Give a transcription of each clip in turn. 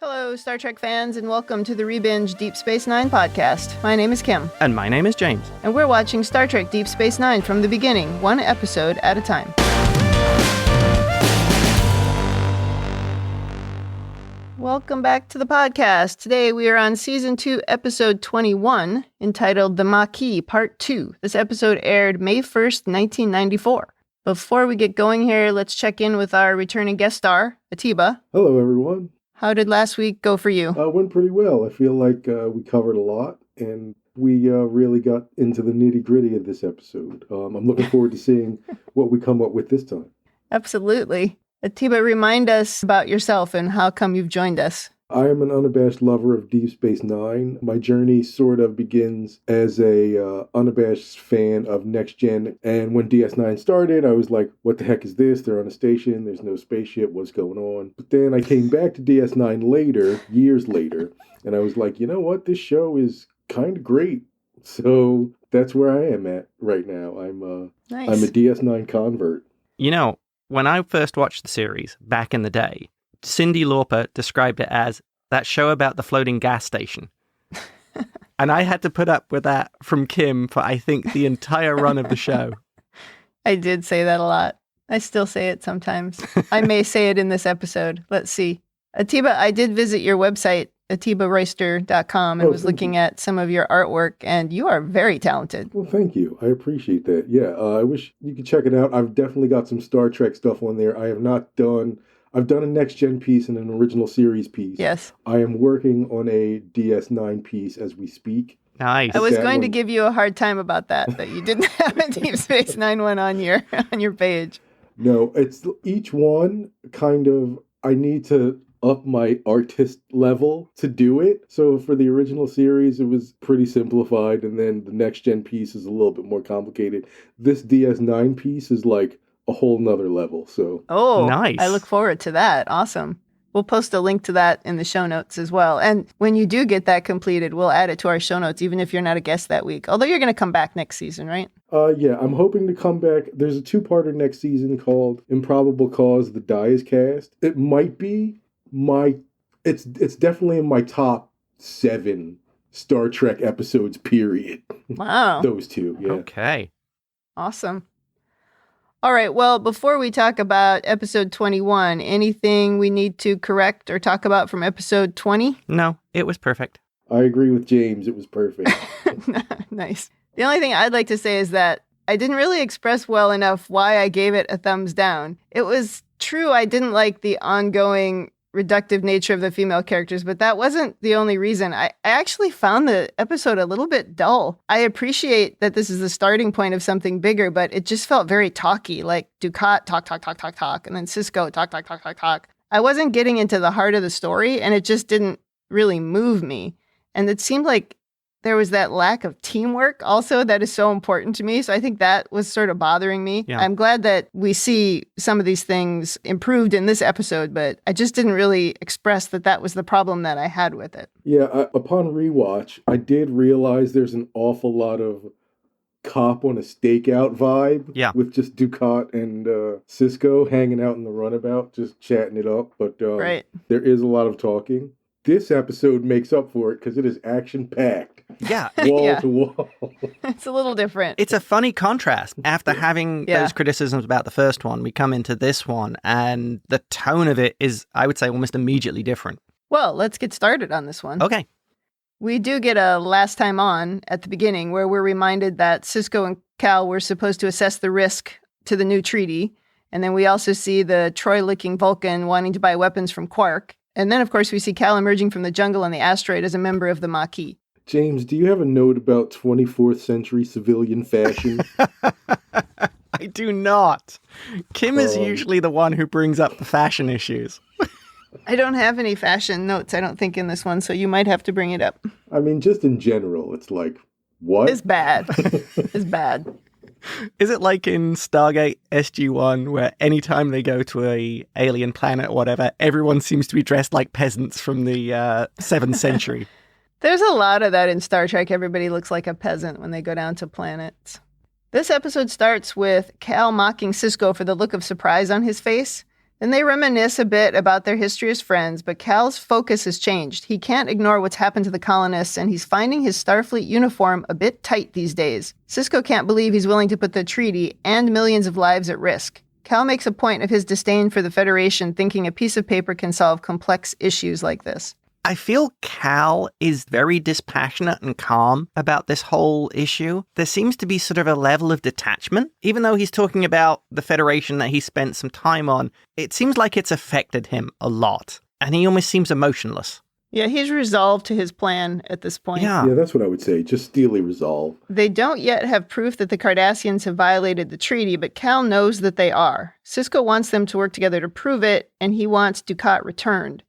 Hello, Star Trek fans, and welcome to the Rebinge Deep Space Nine podcast. My name is Kim. And my name is James. And we're watching Star Trek Deep Space Nine from the beginning, one episode at a time. Welcome back to the podcast. Today we are on Season 2, Episode 21, entitled The Maquis, Part 2. This episode aired May 1st, 1994. Before we get going here, let's check in with our returning guest star, Attiba. Hello, everyone. How did last week go for you? Went pretty well. I feel like we covered a lot, and we really got into the nitty-gritty of this episode. I'm looking forward to seeing what we come up with this time. Absolutely. Attiba, remind us about yourself and how come you've joined us. I am an unabashed lover of Deep Space Nine. My journey sort of begins as a unabashed fan of Next Gen. And when DS9 started, I was like, what the heck is this? They're on a station. There's no spaceship. What's going on? But then I came back to DS9 later, years later, and I was like, you know what? This show is kind of great. So that's where I am at right now. I'm a DS9 convert. You know, when I first watched the series back in the day, Cyndi Lauper described it as that show about the floating gas station. And I had to put up with that from Kim for, I think, the entire run of the show. I did say that a lot. I still say it sometimes. I may say it in this episode. Let's see. Attiba, I did visit your website, attibaroyster.com, and was looking at some of your artwork, and you are very talented. Well, thank you. I appreciate that. Yeah, I wish you could check it out. I've definitely got some Star Trek stuff on there. I've done a Next Gen piece and an original series piece. Yes. I am working on a DS9 piece as we speak. Nice. I was going to give you a hard time about that you didn't have a Deep Space Nine one on your page. No, it's each one kind of, I need to up my artist level to do it. So for the original series, it was pretty simplified, and then the Next Gen piece is a little bit more complicated. This DS9 piece is like a whole nother level. So nice. I look forward to that. Awesome. We'll post a link to that in the show notes as well. And when you do get that completed, we'll add it to our show notes, even if you're not a guest that week. Although you're going to come back next season, right? Yeah, I'm hoping to come back. There's a 2-parter next season called Improbable Cause: The Die Is Cast. It might be it's definitely in my top 7 Star Trek episodes, period. Wow. Those two, yeah. Okay. Awesome. All right, well, before we talk about episode 21, anything we need to correct or talk about from episode 20? No, it was perfect. I agree with James. It was perfect. Nice. The only thing I'd like to say is that I didn't really express well enough why I gave it a thumbs down. It was true I didn't like the ongoing reductive nature of the female characters, but that wasn't the only reason. I actually found the episode a little bit dull. I appreciate that this is the starting point of something bigger, but it just felt very talky, like Dukat, talk, and then Sisko, talk. I wasn't getting into the heart of the story, and it just didn't really move me. And it seemed like there was that lack of teamwork also that is so important to me. So I think that was sort of bothering me. Yeah. I'm glad that we see some of these things improved in this episode, but I just didn't really express that was the problem that I had with it. Yeah, upon rewatch, I did realize there's an awful lot of cop on a stakeout vibe with just Dukat and Sisko hanging out in the runabout, just chatting it up. But right. There is a lot of talking. This episode makes up for it because it is action-packed. Yeah. Wall to wall. It's a little different. It's a funny contrast. After having those criticisms about the first one, we come into this one, and the tone of it is, I would say, almost immediately different. Well, let's get started on this one. Okay. We do get a last time on at the beginning where we're reminded that Sisko and Cal were supposed to assess the risk to the new treaty. And then we also see the Troy-licking Vulcan wanting to buy weapons from Quark. And then, of course, we see Cal emerging from the jungle on the asteroid as a member of the Maquis. James, do you have a note about 24th century civilian fashion? I do not. Kim is usually the one who brings up the fashion issues. I don't have any fashion notes, I don't think, in this one, so you might have to bring it up. I mean, just in general, it's like, what? It's bad. It's bad. Is it like in Stargate SG-1 where anytime they go to a alien planet or whatever, everyone seems to be dressed like peasants from the 7th century? There's a lot of that in Star Trek. Everybody looks like a peasant when they go down to planets. This episode starts with Cal mocking Sisko for the look of surprise on his face. Then they reminisce a bit about their history as friends, but Cal's focus has changed. He can't ignore what's happened to the colonists, and he's finding his Starfleet uniform a bit tight these days. Sisko can't believe he's willing to put the treaty and millions of lives at risk. Cal makes a point of his disdain for the Federation, thinking a piece of paper can solve complex issues like this. I feel Cal is very dispassionate and calm about this whole issue. There seems to be sort of a level of detachment. Even though he's talking about the Federation that he spent some time on, it seems like it's affected him a lot. And he almost seems emotionless. Yeah, he's resolved to his plan at this point. Yeah, that's what I would say. Just steely resolve. They don't yet have proof that the Cardassians have violated the treaty, but Cal knows that they are. Sisko wants them to work together to prove it, and he wants Dukat returned.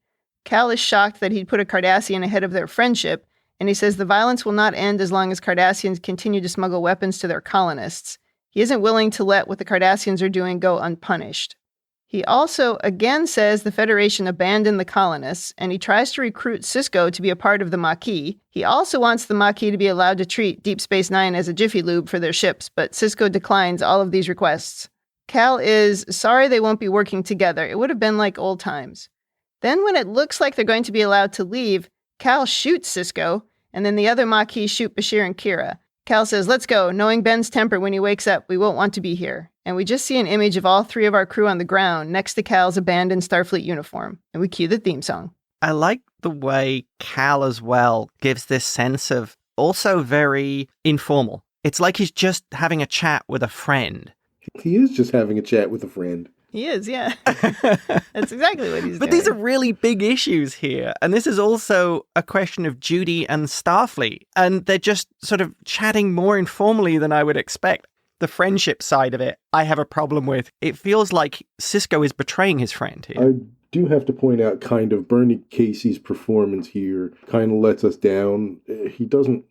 Cal is shocked that he'd put a Cardassian ahead of their friendship, and he says the violence will not end as long as Cardassians continue to smuggle weapons to their colonists. He isn't willing to let what the Cardassians are doing go unpunished. He also again says the Federation abandoned the colonists, and he tries to recruit Sisko to be a part of the Maquis. He also wants the Maquis to be allowed to treat Deep Space Nine as a Jiffy Lube for their ships, but Sisko declines all of these requests. Cal is sorry they won't be working together. It would have been like old times. Then when it looks like they're going to be allowed to leave, Cal shoots Sisko, and then the other Maquis shoot Bashir and Kira. Cal says, let's go. Knowing Ben's temper when he wakes up, we won't want to be here. And we just see an image of all three of our crew on the ground next to Cal's abandoned Starfleet uniform. And we cue the theme song. I like the way Cal as well gives this sense of also very informal. It's like he's just having a chat with a friend. He is just having a chat with a friend. He is, yeah. That's exactly what he's doing. But these are really big issues here. And this is also a question of duty and Starfleet. And they're just sort of chatting more informally than I would expect. The friendship side of it, I have a problem with. It feels like Sisko is betraying his friend here. I do have to point out kind of Bernie Casey's performance here kind of lets us down. He doesn't,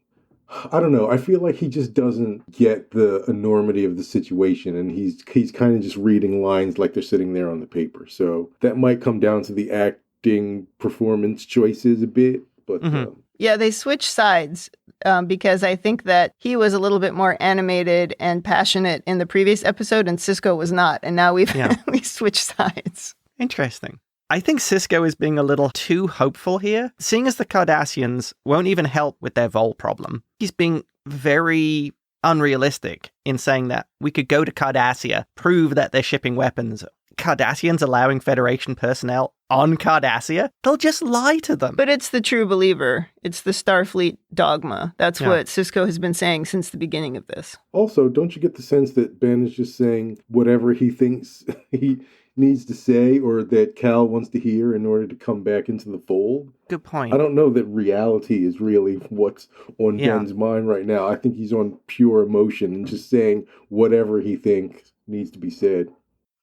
I don't know. I feel like he just doesn't get the enormity of the situation, and he's kind of just reading lines like they're sitting there on the paper. So that might come down to the acting performance choices a bit, but yeah, they switch sides because I think that he was a little bit more animated and passionate in the previous episode, and Sisko was not. And now we switched sides. Interesting. I think Sisko is being a little too hopeful here. Seeing as the Cardassians won't even help with their Vol problem, he's being very unrealistic in saying that we could go to Cardassia, prove that they're shipping weapons. Cardassians allowing Federation personnel on Cardassia? They'll just lie to them. But it's the true believer. It's the Starfleet dogma. That's what Sisko has been saying since the beginning of this. Also, don't you get the sense that Ben is just saying whatever he thinks he needs to say or that Cal wants to hear in order to come back into the fold? Good point. I don't know that reality is really what's on Ben's mind right now. I think he's on pure emotion and just saying whatever he thinks needs to be said.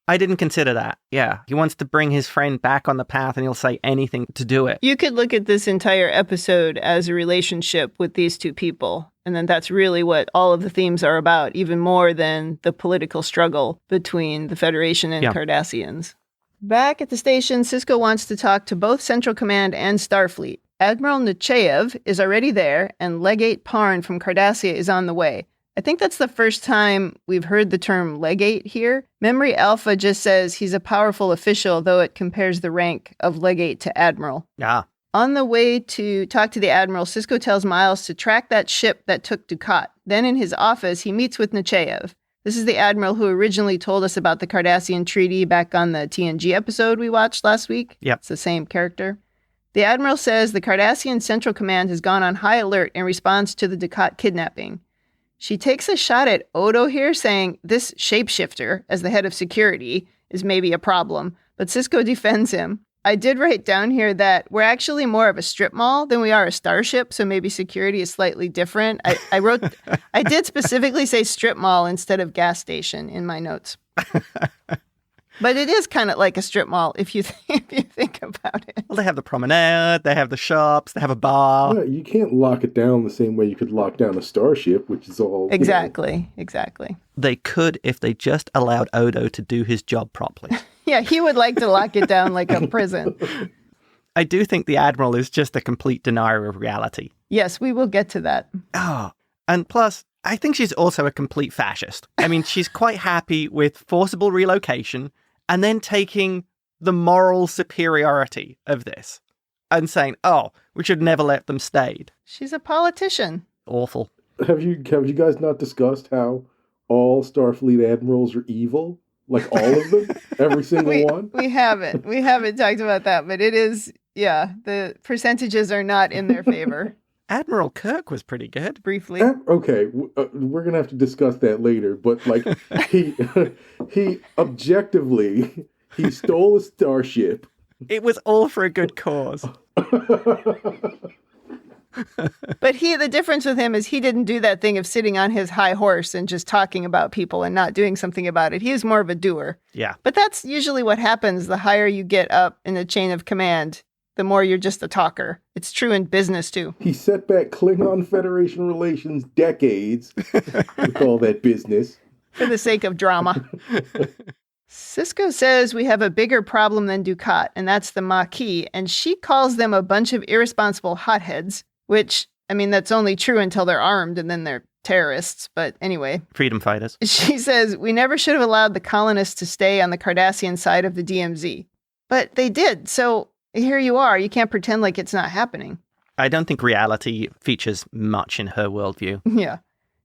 I didn't consider that. Yeah. He wants to bring his friend back on the path and he'll say anything to do it. You could look at this entire episode as a relationship with these two people. And then that's really what all of the themes are about, even more than the political struggle between the Federation and Cardassians. Back at the station, Sisko wants to talk to both Central Command and Starfleet. Admiral Nechayev is already there, and Legate Parn from Cardassia is on the way. I think that's the first time we've heard the term legate here. Memory Alpha just says he's a powerful official, though it compares the rank of legate to admiral. Yeah. On the way to talk to the admiral, Sisko tells Miles to track that ship that took Dukat. Then in his office, he meets with Nechayev. This is the admiral who originally told us about the Cardassian treaty back on the TNG episode we watched last week. Yep. It's the same character. The admiral says the Cardassian Central Command has gone on high alert in response to the Dukat kidnapping. She takes a shot at Odo here, saying this shapeshifter, as the head of security, is maybe a problem, but Sisko defends him. I did write down here that we're actually more of a strip mall than we are a starship, so maybe security is slightly different. I did specifically say strip mall instead of gas station in my notes. But it is kind of like a strip mall if you think about it. Well, they have the promenade, they have the shops, they have a bar. Yeah, you can't lock it down the same way you could lock down a starship, which is all... Exactly. They could if they just allowed Odo to do his job properly. Yeah, he would like to lock it down like a prison. I do think the Admiral is just a complete denier of reality. Yes, we will get to that. Oh, and plus, I think she's also a complete fascist. I mean, she's quite happy with forcible relocation and then taking the moral superiority of this and saying, oh, we should never let them stay. She's a politician. Awful. Have you guys not discussed how all Starfleet admirals are evil? Like all of them? Every single one? We haven't. We haven't talked about that, but it is, yeah, the percentages are not in their favor. Admiral Kirk was pretty good. Briefly. Okay, we're going to have to discuss that later, but like he objectively, he stole a starship. It was all for a good cause. But the difference with him is he didn't do that thing of sitting on his high horse and just talking about people and not doing something about it. He was more of a doer. Yeah. But that's usually what happens the higher you get up in the chain of command, the more you're just a talker. It's true in business, too. He set back Klingon Federation relations decades with all that business. For the sake of drama. Sisko says we have a bigger problem than Dukat, and that's the Maquis, and she calls them a bunch of irresponsible hotheads, which, I mean, that's only true until they're armed, and then they're terrorists, but anyway. Freedom fighters. She says, we never should have allowed the colonists to stay on the Cardassian side of the DMZ. But they did, so here you are. You can't pretend like it's not happening. I don't think reality features much in her worldview. Yeah.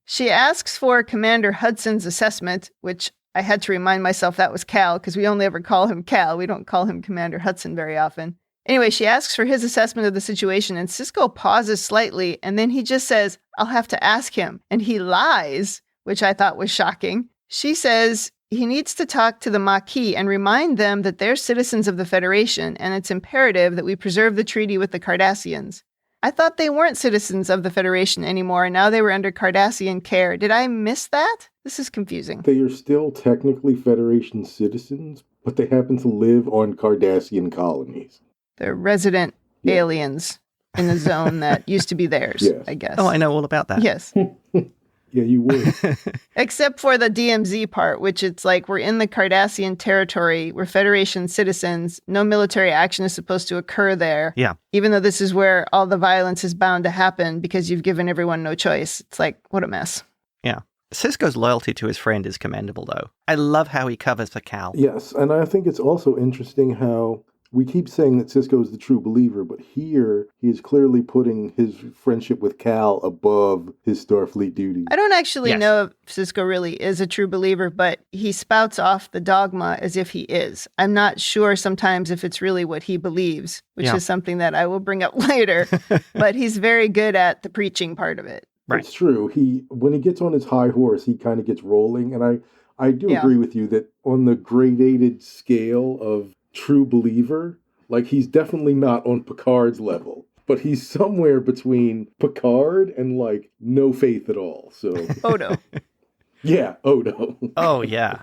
She asks for Commander Hudson's assessment, which I had to remind myself that was Cal, because we only ever call him Cal. We don't call him Commander Hudson very often. Anyway, she asks for his assessment of the situation, and Sisko pauses slightly, and then he just says, I'll have to ask him. And he lies, which I thought was shocking. She says he needs to talk to the Maquis and remind them that they're citizens of the Federation, and it's imperative that we preserve the treaty with the Cardassians. I thought they weren't citizens of the Federation anymore, and now they were under Cardassian care. Did I miss that? This is confusing. They are still technically Federation citizens, but they happen to live on Cardassian colonies. They're resident aliens in the zone that used to be theirs, Yes. I guess. Oh, I know all about that. Yes. Yeah, you would. Except for the DMZ part, which it's like we're in the Cardassian territory, we're Federation citizens, no military action is supposed to occur there. Yeah. Even though this is where all the violence is bound to happen because you've given everyone no choice. It's like, what a mess. Yeah. Sisko's loyalty to his friend is commendable, though. I love how he covers for Cal. Yes, and I think it's also interesting how we keep saying that Sisko is the true believer, but here he is clearly putting his friendship with Cal above his Starfleet duties. I don't actually know if Sisko really is a true believer, but he spouts off the dogma as if he is. I'm not sure sometimes if it's really what he believes, which is something that I will bring up later, but he's very good at the preaching part of it. Right. It's true. When he gets on his high horse, he kind of gets rolling, and I do agree with you that on the gradated scale of true believer, like he's definitely not on Picard's level, but he's somewhere between Picard and like no faith at all. So Odo. Yeah, Odo. Oh, yeah.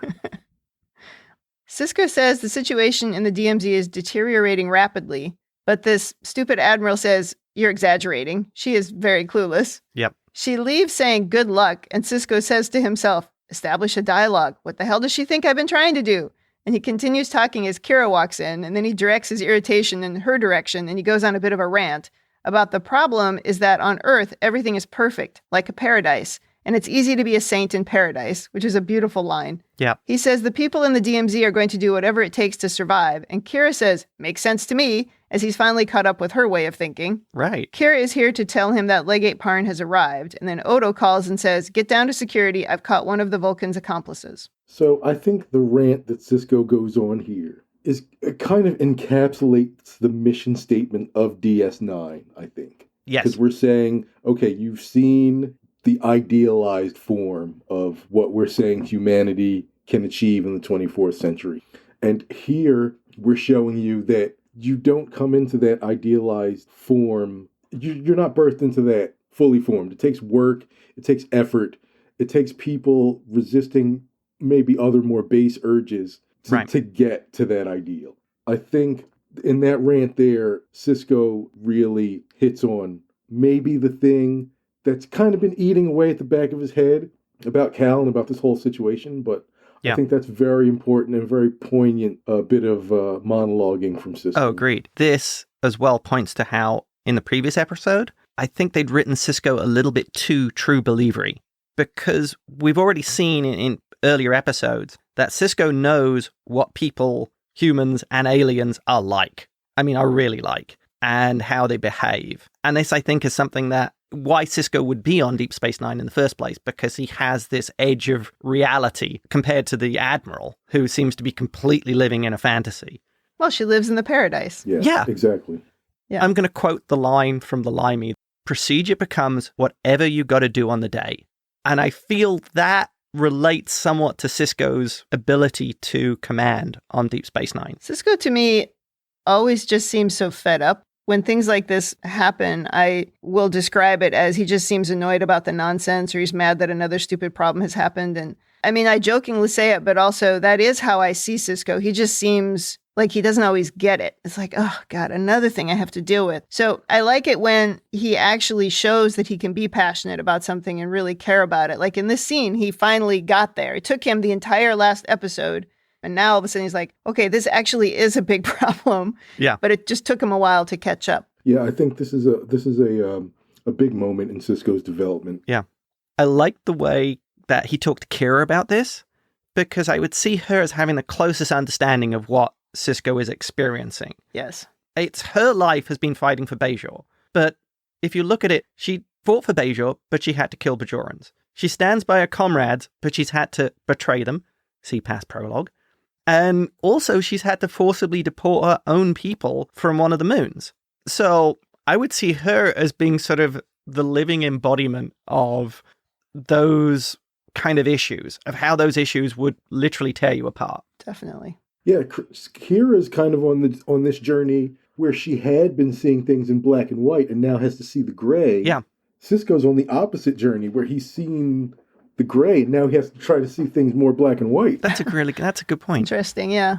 Sisko says the situation in the DMZ is deteriorating rapidly, but this stupid admiral says, you're exaggerating. She is very clueless. Yep. She leaves saying good luck, and Sisko says to himself, establish a dialogue. What the hell does she think I've been trying to do? And he continues talking as Kira walks in, and then he directs his irritation in her direction, and he goes on a bit of a rant about the problem is that on Earth, everything is perfect, like a paradise, and it's easy to be a saint in paradise, which is a beautiful line. Yeah. He says the people in the DMZ are going to do whatever it takes to survive, and Kira says, makes sense to me, as he's finally caught up with her way of thinking. Right. Kira is here to tell him that Legate Parn has arrived, and then Odo calls and says, get down to security, I've caught one of the Vulcan's accomplices. So I think the rant that Sisko goes on here it kind of encapsulates the mission statement of DS9, I think. Yes. Because we're saying, okay, you've seen the idealized form of what we're saying humanity can achieve in the 24th century. And here we're showing you that you don't come into that idealized form. You're not birthed into that fully formed. It takes work. It takes effort. It takes people resisting maybe other more base urges to get to that ideal. I think in that rant there, Sisko really hits on maybe the thing that's kind of been eating away at the back of his head about Cal and about this whole situation, but I think that's very important and very poignant bit of monologuing from Sisko. Oh, agreed. This as well points to how, in the previous episode, I think they'd written Sisko a little bit too true believery, because we've already seen in earlier episodes that Sisko knows what people humans and aliens are like. I mean, are really like, and how they behave. And this, I think, is something that why Sisko would be on Deep Space Nine in the first place, because he has this edge of reality compared to the Admiral, who seems to be completely living in a fantasy. Well, she lives in the paradise. Yeah, exactly. Yeah. I'm going to quote the line from the Limey. Procedure becomes whatever you got to do on the day. And I feel that relates somewhat to Sisko's ability to command on Deep Space Nine. Sisko, to me, always just seems so fed up. When things like this happen, I will describe it as he just seems annoyed about the nonsense, or he's mad that another stupid problem has happened. And I mean, I jokingly say it, but also that is how I see Sisko. He just seems like he doesn't always get it. It's like, oh God, another thing I have to deal with. So I like it when he actually shows that he can be passionate about something and really care about it. Like in this scene, he finally got there. It took him the entire last episode. And now all of a sudden he's like, okay, this actually is a big problem. Yeah. But it just took him a while to catch up. Yeah, I think this is a big moment in Sisko's development. Yeah. I like the way that he talked to Kira about this, because I would see her as having the closest understanding of what Sisko is experiencing. Yes. It's her life has been fighting for Bajor. But if you look at it, she fought for Bajor, but she had to kill Bajorans. She stands by her comrades, but she's had to betray them. See past prologue. And also she's had to forcibly deport her own people from one of the moons. So I would see her as being sort of the living embodiment of those kind of issues, of how those issues would literally tear you apart. Definitely. Yeah, Kira's kind of on this journey where she had been seeing things in black and white and now has to see the gray. Yeah. Sisko's on the opposite journey where he's seen the gray, and now he has to try to see things more black and white. That's a good point. Interesting, yeah.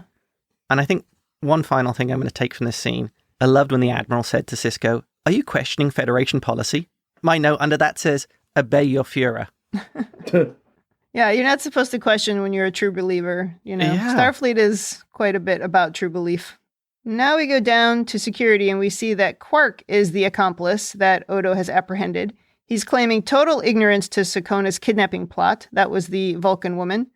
And I think one final thing I'm going to take from this scene, I loved when the Admiral said to Sisko, "Are you questioning Federation policy?" My note under that says, "Obey your Führer." Yeah, you're not supposed to question when you're a true believer. You know, Yeah. Starfleet is quite a bit about true belief. Now we go down to security and we see that Quark is the accomplice that Odo has apprehended. He's claiming total ignorance to Sakona's kidnapping plot. That was the Vulcan woman.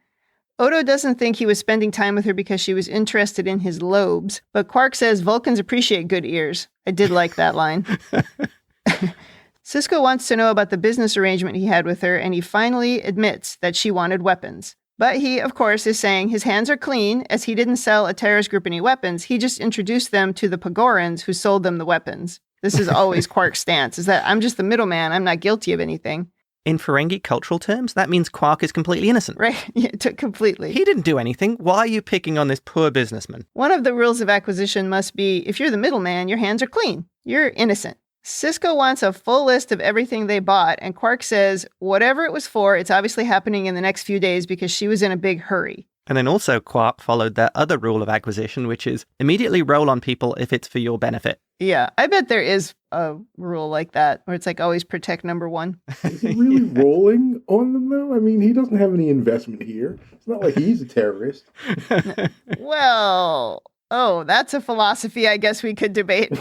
Odo doesn't think he was spending time with her because she was interested in his lobes, but Quark says Vulcans appreciate good ears. I did like that line. Sisko wants to know about the business arrangement he had with her, and he finally admits that she wanted weapons. But he, of course, is saying his hands are clean, as he didn't sell a terrorist group any weapons. He just introduced them to the Pagorans who sold them the weapons. This is always Quark's stance, is that I'm just the middleman. I'm not guilty of anything. In Ferengi cultural terms, that means Quark is completely innocent. Right? Yeah, completely. He didn't do anything. Why are you picking on this poor businessman? One of the rules of acquisition must be, if you're the middleman, your hands are clean. You're innocent. Sisko wants a full list of everything they bought, and Quark says, whatever it was for, it's obviously happening in the next few days because she was in a big hurry. And then also Quark followed that other rule of acquisition, which is immediately roll on people if it's for your benefit. Yeah, I bet there is a rule like that, where it's like always protect number one. Is he really rolling on them, though? I mean, he doesn't have any investment here. It's not like he's a terrorist. Well, that's a philosophy I guess we could debate.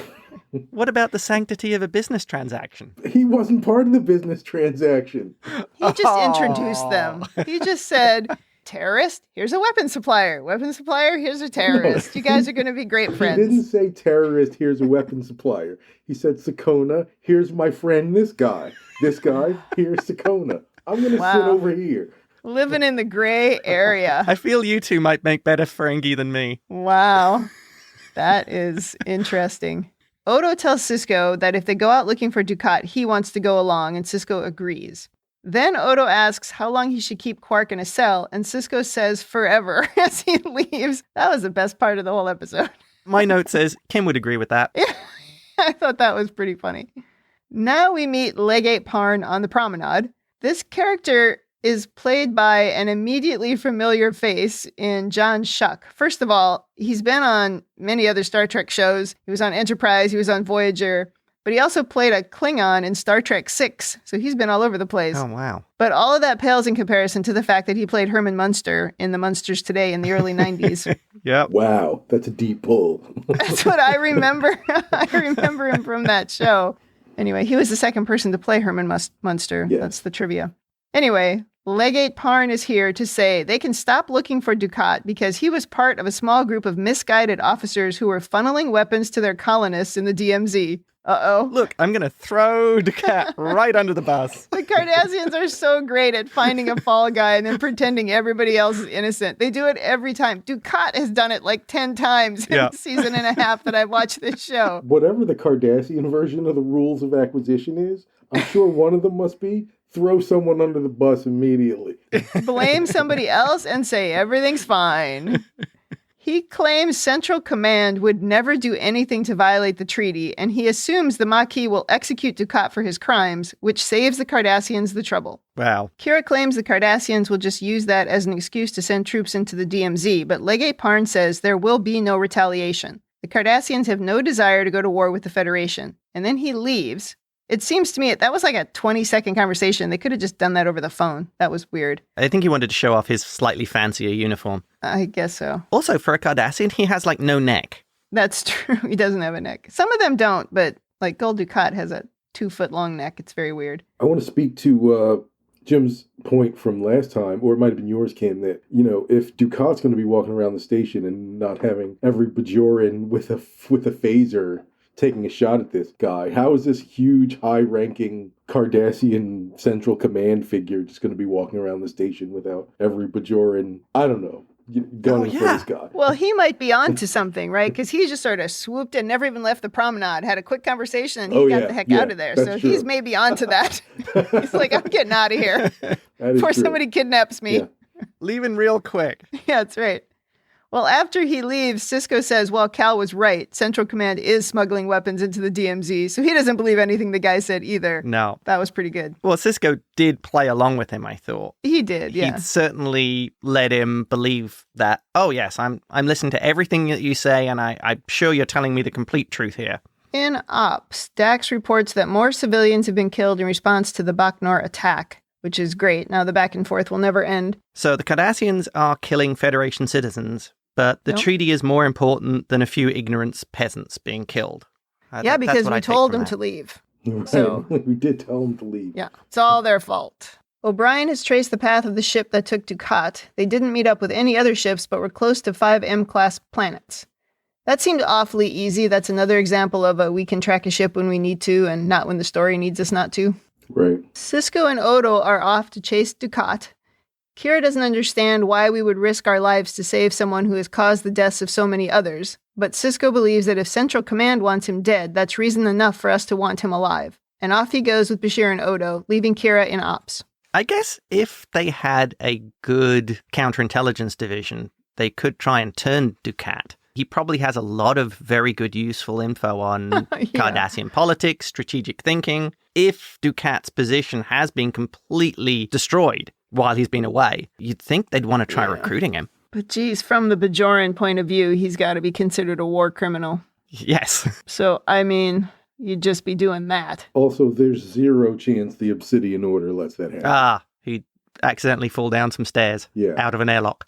What about the sanctity of a business transaction? He wasn't part of the business transaction. He just introduced them. He just said, terrorist, here's a weapon supplier. Weapon supplier, here's a terrorist. You guys are going to be great friends. He didn't say terrorist, here's a weapon supplier. He said, Sakonna, here's my friend, this guy. This guy, here's Sakonna. I'm going to sit over here. Living in the gray area. I feel you two might make better Ferengi than me. Wow. That is interesting. Odo tells Sisko that if they go out looking for Dukat, he wants to go along, and Sisko agrees. Then Odo asks how long he should keep Quark in a cell, and Sisko says forever as he leaves. That was the best part of the whole episode. My note says Kim would agree with that. Yeah, I thought that was pretty funny. Now we meet Legate Parn on the promenade. This character is played by an immediately familiar face in John Schuck. First of all, he's been on many other Star Trek shows. He was on Enterprise, he was on Voyager, but he also played a Klingon in Star Trek VI, so he's been all over the place. Oh, wow. But all of that pales in comparison to the fact that he played Herman Munster in The Munsters Today in the early 90s. Yep. Wow, that's a deep pull. That's what I remember. I remember him from that show. Anyway, he was the second person to play Herman Munster. Yeah. That's the trivia. Anyway, Legate Parn is here to say they can stop looking for Dukat because he was part of a small group of misguided officers who were funneling weapons to their colonists in the DMZ. Uh-oh. Look, I'm going to throw Dukat right under the bus. The Cardassians are so great at finding a fall guy and then pretending everybody else is innocent. They do it every time. Dukat has done it like 10 times in the season and a half that I've watched this show. Whatever the Cardassian version of the rules of acquisition is, I'm sure one of them must be throw someone under the bus immediately. Blame somebody else and say everything's fine. He claims Central Command would never do anything to violate the treaty, and he assumes the Maquis will execute Dukat for his crimes, which saves the Cardassians the trouble. Wow. Kira claims the Cardassians will just use that as an excuse to send troops into the DMZ, but Legate Parn says there will be no retaliation. The Cardassians have no desire to go to war with the Federation. And then he leaves. It seems to me that was like a 20-second conversation. They could have just done that over the phone. That was weird. I think he wanted to show off his slightly fancier uniform. I guess so. Also, for a Cardassian, he has like no neck. That's true. He doesn't have a neck. Some of them don't, but like Gul Dukat has a 2-foot-long neck. It's very weird. I want to speak to Jim's point from last time, or it might have been yours, Kim, that, you know, if Dukat's going to be walking around the station and not having every Bajoran with a phaser taking a shot at this guy, how is this huge, high-ranking Cardassian Central Command figure just going to be walking around the station without every Bajoran, I don't know, gunning for this guy? Well, he might be onto something, right? Because he just sort of swooped in, never even left the promenade, had a quick conversation, and he got the heck out of there. So true. He's maybe onto that. He's like, I'm getting out of here before somebody kidnaps me. Yeah. Leaving real quick. Yeah, that's right. Well, after he leaves, Sisko says, well, Cal was right. Central Command is smuggling weapons into the DMZ, so he doesn't believe anything the guy said either. No. That was pretty good. Well, Sisko did play along with him, I thought. He did, yeah. He'd certainly let him believe that, oh, yes, I'm listening to everything that you say, and I'm sure you're telling me the complete truth here. In Ops, Dax reports that more civilians have been killed in response to the Baknor attack, which is great. Now the back and forth will never end. So the Cardassians are killing Federation citizens, but the treaty is more important than a few ignorant peasants being killed. Yeah, because we told them to leave. Right. So We did tell them to leave. Yeah, it's all their fault. O'Brien has traced the path of the ship that took Dukat. They didn't meet up with any other ships, but were close to 5 M-class planets. That seemed awfully easy. That's another example of a we can track a ship when we need to and not when the story needs us not to. Right. Sisko and Odo are off to chase Dukat. Kira doesn't understand why we would risk our lives to save someone who has caused the deaths of so many others, but Sisko believes that if Central Command wants him dead, that's reason enough for us to want him alive. And off he goes with Bashir and Odo, leaving Kira in Ops. I guess if they had a good counterintelligence division, they could try and turn Dukat. He probably has a lot of very good, useful info on Cardassian politics, strategic thinking. If Dukat's position has been completely destroyed while he's been away, you'd think they'd want to try recruiting him. But geez, from the Bajoran point of view, he's got to be considered a war criminal. Yes. So, I mean, you'd just be doing that. Also, there's 0 chance the Obsidian Order lets that happen. He'd accidentally fall down some stairs out of an airlock.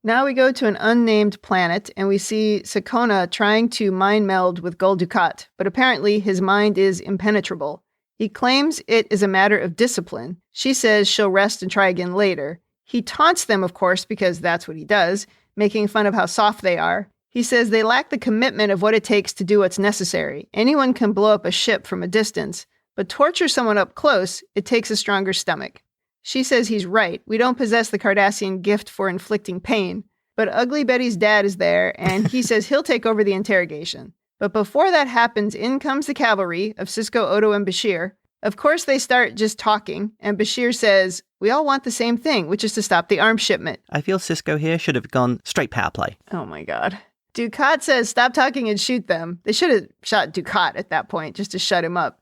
Now we go to an unnamed planet, and we see Sakonna trying to mind meld with Gul Dukat, but apparently his mind is impenetrable. He claims it is a matter of discipline. She says she'll rest and try again later. He taunts them, of course, because that's what he does, making fun of how soft they are. He says they lack the commitment of what it takes to do what's necessary. Anyone can blow up a ship from a distance, but torture someone up close, it takes a stronger stomach. She says he's right. We don't possess the Cardassian gift for inflicting pain. But Ugly Betty's dad is there, and he says he'll take over the interrogation. But before that happens, in comes the cavalry of Sisko, Odo, and Bashir. Of course, they start just talking, and Bashir says, we all want the same thing, which is to stop the arms shipment. I feel Sisko here should have gone straight power play. Oh my god. Dukat says stop talking and shoot them. They should have shot Dukat at that point, just to shut him up.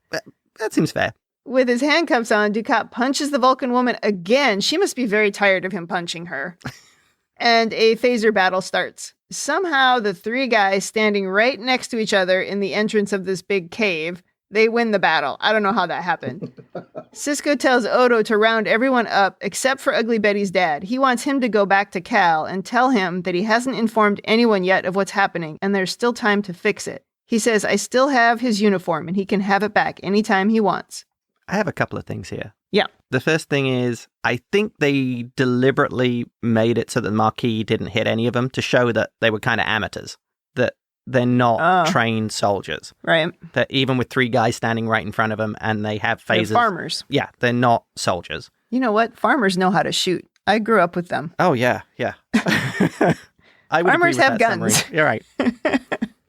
That seems fair. With his handcuffs on, Dukat punches the Vulcan woman again. She must be very tired of him punching her. And a phaser battle starts. Somehow, the 3 guys standing right next to each other in the entrance of this big cave, they win the battle. I don't know how that happened. Sisko tells Odo to round everyone up except for Ugly Betty's dad. He wants him to go back to Cal and tell him that he hasn't informed anyone yet of what's happening, and there's still time to fix it. He says, I still have his uniform, and he can have it back anytime he wants. I have a couple of things here. Yeah. The first thing is, I think they deliberately made it so that the Maquis didn't hit any of them to show that they were kind of amateurs, that they're not trained soldiers. Right. That even with 3 guys standing right in front of them and they have phasers. They're farmers. Yeah, they're not soldiers. You know what? Farmers know how to shoot. I grew up with them. Oh, yeah. Farmers have guns. Summary. You're right.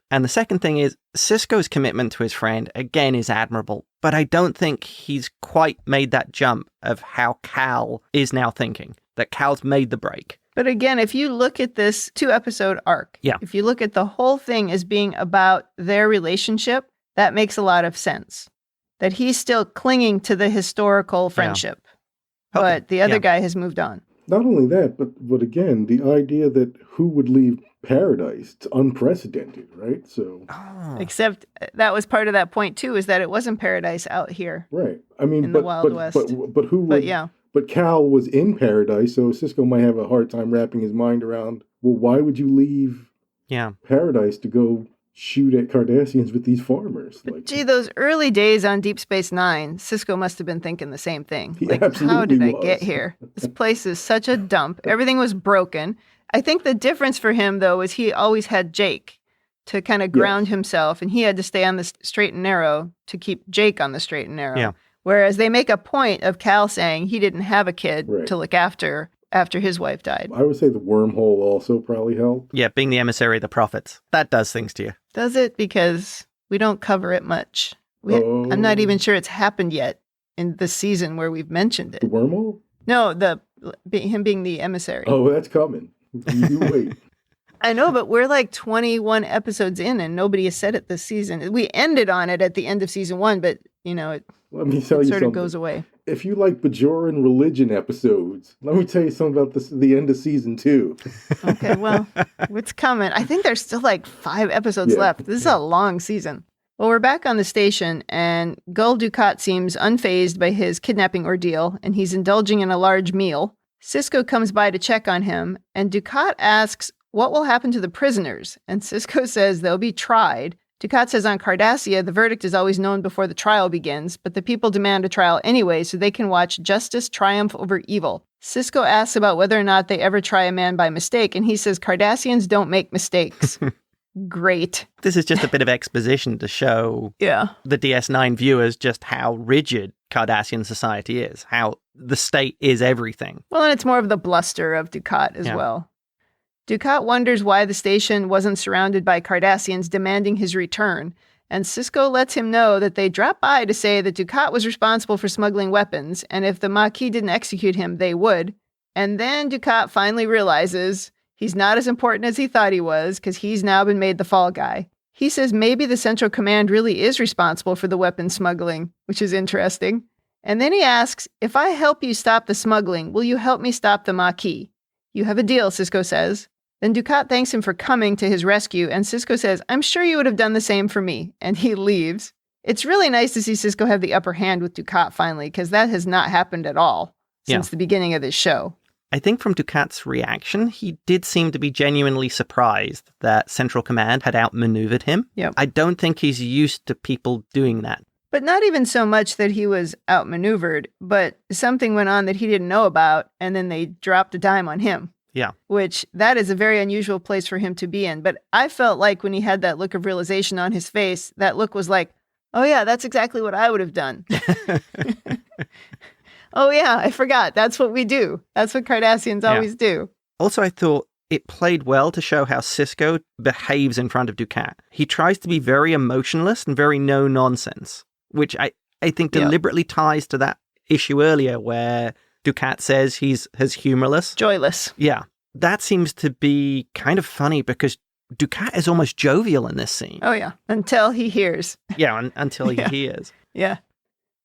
And the second thing is, Sisko's commitment to his friend, again, is admirable, but I don't think he's quite made that jump of how Cal is now thinking, that Cal's made the break. But again, if you look at this 2-episode arc, if you look at the whole thing as being about their relationship, that makes a lot of sense. That he's still clinging to the historical friendship, but the other guy has moved on. Not only that, but again, the idea that who would leave paradise, it's unprecedented, right? So, except that was part of that point too, is that it wasn't paradise out here, right? I mean, in the Wild West. But who would? But Cal was in paradise, so Sisko might have a hard time wrapping his mind around. Well, why would you leave paradise to go shoot at Cardassians with these farmers? Like, gee, those early days on Deep Space Nine, Sisko must have been thinking the same thing. He like, how did I get here? This place is such a dump. Everything was broken. I think the difference for him, though, is he always had Jake to kind of ground himself, and he had to stay on the straight and narrow to keep Jake on the straight and narrow. Yeah. Whereas they make a point of Cal saying he didn't have a kid to look after his wife died. I would say the wormhole also probably helped. Yeah, being the emissary of the prophets. That does things to you. Does it? Because we don't cover it much. I'm not even sure it's happened yet in the season where we've mentioned it. The wormhole? No, him being the emissary. Oh, that's coming. You wait. I know, but we're like 21 episodes in and nobody has said it this season. We ended on it at the end of season 1, but, it let me tell you sort something. of goes away. If you like Bajoran religion episodes, let me tell you something about the end of season 2. Okay, well, it's coming. I think there's still like 5 episodes left. This is a long season. Well, we're back on the station, and Gul Dukat seems unfazed by his kidnapping ordeal, and he's indulging in a large meal. Sisko comes by to check on him, and Dukat asks what will happen to the prisoners, and Sisko says they'll be tried. Dukat says on Cardassia, the verdict is always known before the trial begins, but the people demand a trial anyway so they can watch justice triumph over evil. Sisko asks about whether or not they ever try a man by mistake, and he says Cardassians don't make mistakes. Great. This is just a bit of exposition to show the DS9 viewers just how rigid Cardassian society is, how the state is everything. Well, and it's more of the bluster of Dukat as well. Dukat wonders why the station wasn't surrounded by Cardassians demanding his return, and Sisko lets him know that they dropped by to say that Dukat was responsible for smuggling weapons, and if the Maquis didn't execute him, they would. And then Dukat finally realizes he's not as important as he thought he was, because he's now been made the fall guy. He says maybe the Central Command really is responsible for the weapon smuggling, which is interesting. And then he asks, if I help you stop the smuggling, will you help me stop the Maquis? You have a deal, Sisko says. Then Dukat thanks him for coming to his rescue, and Sisko says, I'm sure you would have done the same for me, and he leaves. It's really nice to see Sisko have the upper hand with Dukat finally, because that has not happened at all since the beginning of this show. I think from Dukat's reaction, he did seem to be genuinely surprised that Central Command had outmaneuvered him. Yep. I don't think he's used to people doing that. But not even so much that he was outmaneuvered, but something went on that he didn't know about, and then they dropped a dime on him. Yeah. Which, that is a very unusual place for him to be in. But I felt like when he had that look of realization on his face, that look was like, oh yeah, that's exactly what I would have done. Oh yeah, I forgot. That's what we do. That's what Cardassians always do. Also, I thought it played well to show how Sisko behaves in front of Dukat. He tries to be very emotionless and very no-nonsense, which I think deliberately ties to that issue earlier where Dukat says he's humorless. Joyless. Yeah. That seems to be kind of funny because Dukat is almost jovial in this scene. Oh, yeah. Until he hears. Yeah, until he hears. Yeah.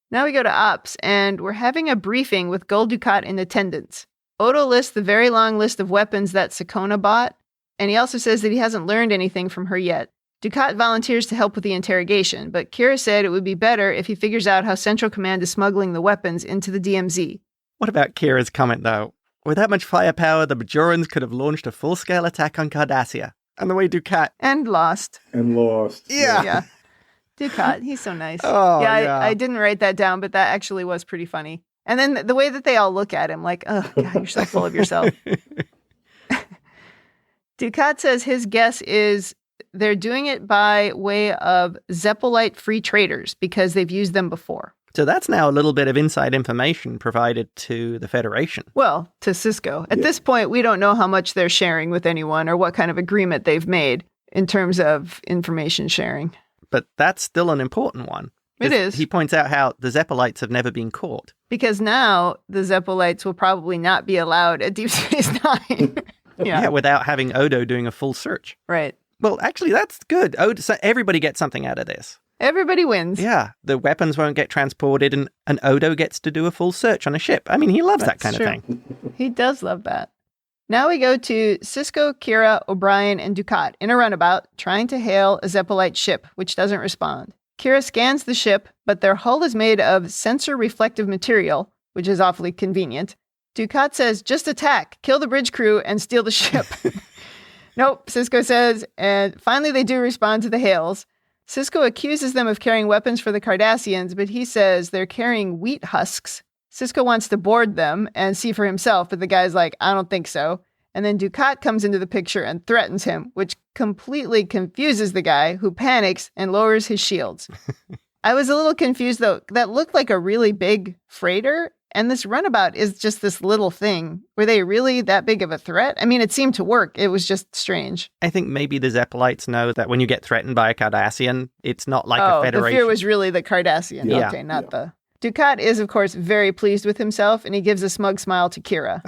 Now we go to Ops, and we're having a briefing with Gul Dukat in attendance. Odo lists the very long list of weapons that Sakonna bought, and he also says that he hasn't learned anything from her yet. Dukat volunteers to help with the interrogation, but Kira said it would be better if he figures out how Central Command is smuggling the weapons into the DMZ. What about Kira's comment, though? With that much firepower, the Bajorans could have launched a full-scale attack on Cardassia. And the way Dukat... And lost. Yeah. Dukat, he's so nice. Oh, I didn't write that down, but that actually was pretty funny. And then the way that they all look at him, like, oh, God, you're so full of yourself. Dukat says his guess is they're doing it by way of Zeppelite free traders because they've used them before. So that's now a little bit of inside information provided to the Federation. Well, to Sisko. At this point, we don't know how much they're sharing with anyone or what kind of agreement they've made in terms of information sharing. But that's still an important one. It is. He points out how the Zeppelites have never been caught. Because now the Zeppelites will probably not be allowed at Deep Space Nine. Yeah, without having Odo doing a full search. Right. Well, actually, that's good. So everybody gets something out of this. Everybody wins. Yeah, the weapons won't get transported and Odo gets to do a full search on a ship. I mean, he loves that kind of thing. He does love that. Now we go to Sisko, Kira, O'Brien, and Dukat in a runabout trying to hail a Zeppelite ship, which doesn't respond. Kira scans the ship, but their hull is made of sensor-reflective material, which is awfully convenient. Dukat says, just attack, kill the bridge crew, and steal the ship. Nope, Sisko says, and finally they do respond to the hails. Sisko accuses them of carrying weapons for the Cardassians, but he says they're carrying wheat husks. Sisko wants to board them and see for himself, but the guy's like, I don't think so. And then Dukat comes into the picture and threatens him, which completely confuses the guy, who panics and lowers his shields. I was a little confused, though. That looked like a really big freighter, and this runabout is just this little thing. Were they really that big of a threat? I mean, it seemed to work. It was just strange. I think maybe the Zeppelites know that when you get threatened by a Cardassian, it's not like a Federation. The fear was really the Cardassian. Yeah. Okay, not the... Dukat is, of course, very pleased with himself, and he gives a smug smile to Kira.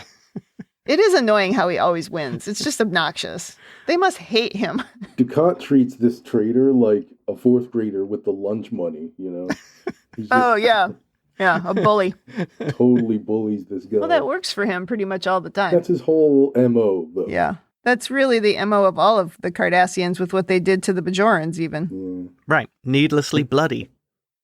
It is annoying how he always wins. It's just obnoxious. They must hate him. Dukat treats this traitor like a fourth grader with the lunch money, you know? Oh, yeah. Yeah, a bully. Totally bullies this guy. Well, that works for him pretty much all the time. That's his whole MO, though. Yeah. That's really the MO of all of the Cardassians with what they did to the Bajorans, even. Right. Needlessly bloody.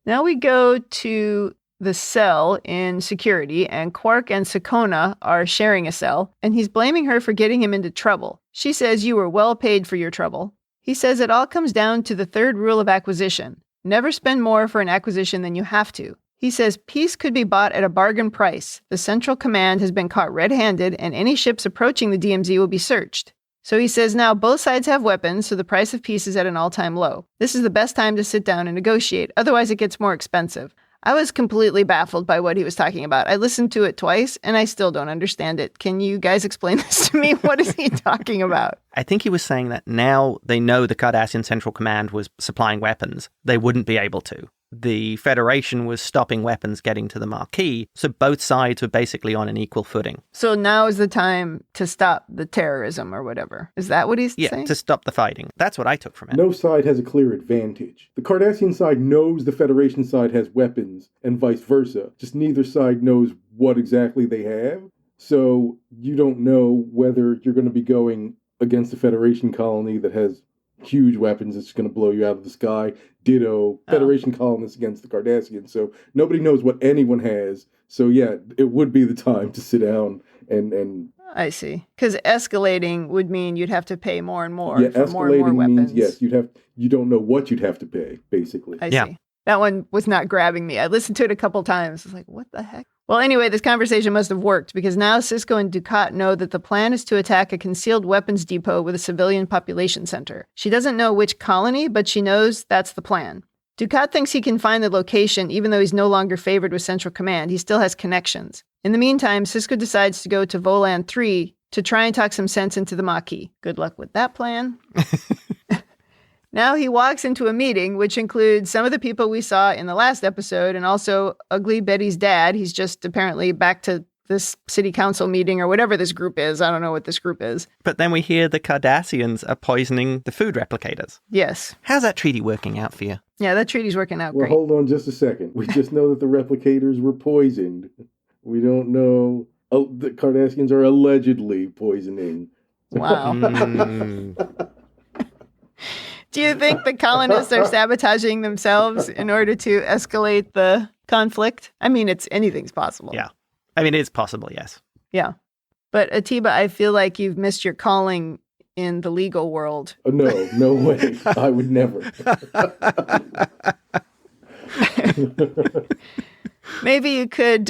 Now we go to the cell in security, and Quark and Sakonna are sharing a cell, and he's blaming her for getting him into trouble. She says, you were well paid for your trouble. He says it all comes down to the third rule of acquisition. Never spend more for an acquisition than you have to. He says peace could be bought at a bargain price. The Central Command has been caught red-handed, and any ships approaching the DMZ will be searched. So he says now both sides have weapons, so the price of peace is at an all-time low. This is the best time to sit down and negotiate, otherwise it gets more expensive. I was completely baffled by what he was talking about. I listened to it twice, and I still don't understand it. Can you guys explain this to me? What is he talking about? I think he was saying that now they know the Cardassian Central Command was supplying weapons. They wouldn't be able to. The Federation was stopping weapons getting to the Maquis, so both sides were basically on an equal footing. So now is the time to stop the terrorism or whatever. Is that what he's saying? Yeah, to stop the fighting. That's what I took from it. No side has a clear advantage. The Cardassian side knows the Federation side has weapons, and vice versa. Just neither side knows what exactly they have. So you don't know whether you're going to be going against a Federation colony that has huge weapons that's going to blow you out of the sky. Ditto, Federation colonists against the Cardassians. So nobody knows what anyone has. So yeah, it would be the time to sit down and I see. Because escalating would mean you'd have to pay more and more for escalating more and more weapons. means, yes, you don't know what you'd have to pay, basically. I see. That one was not grabbing me. I listened to it a couple times. I was like, what the heck? Well, anyway, this conversation must have worked because now Sisko and Dukat know that the plan is to attack a concealed weapons depot with a civilian population center. She doesn't know which colony, but she knows that's the plan. Dukat thinks he can find the location even though he's no longer favored with Central Command. He still has connections. In the meantime, Sisko decides to go to Volan 3 to try and talk some sense into the Maquis. Good luck with that plan. Now he walks into a meeting, which includes some of the people we saw in the last episode and also Ugly Betty's dad. He's just apparently back to this city council meeting or whatever this group is. I don't know what this group is. But then we hear the Cardassians are poisoning the food replicators. Yes. How's that treaty working out for you? Yeah, that treaty's working out great. Well, hold on just a second. We just know that the replicators were poisoned. We don't know. Oh, the Cardassians are allegedly poisoning. Wow. Do you think the colonists are sabotaging themselves in order to escalate the conflict? I mean, anything's possible. Yeah. I mean, it's possible, yes. Yeah. But Attiba, I feel like you've missed your calling in the legal world. No way. I would never. Maybe you could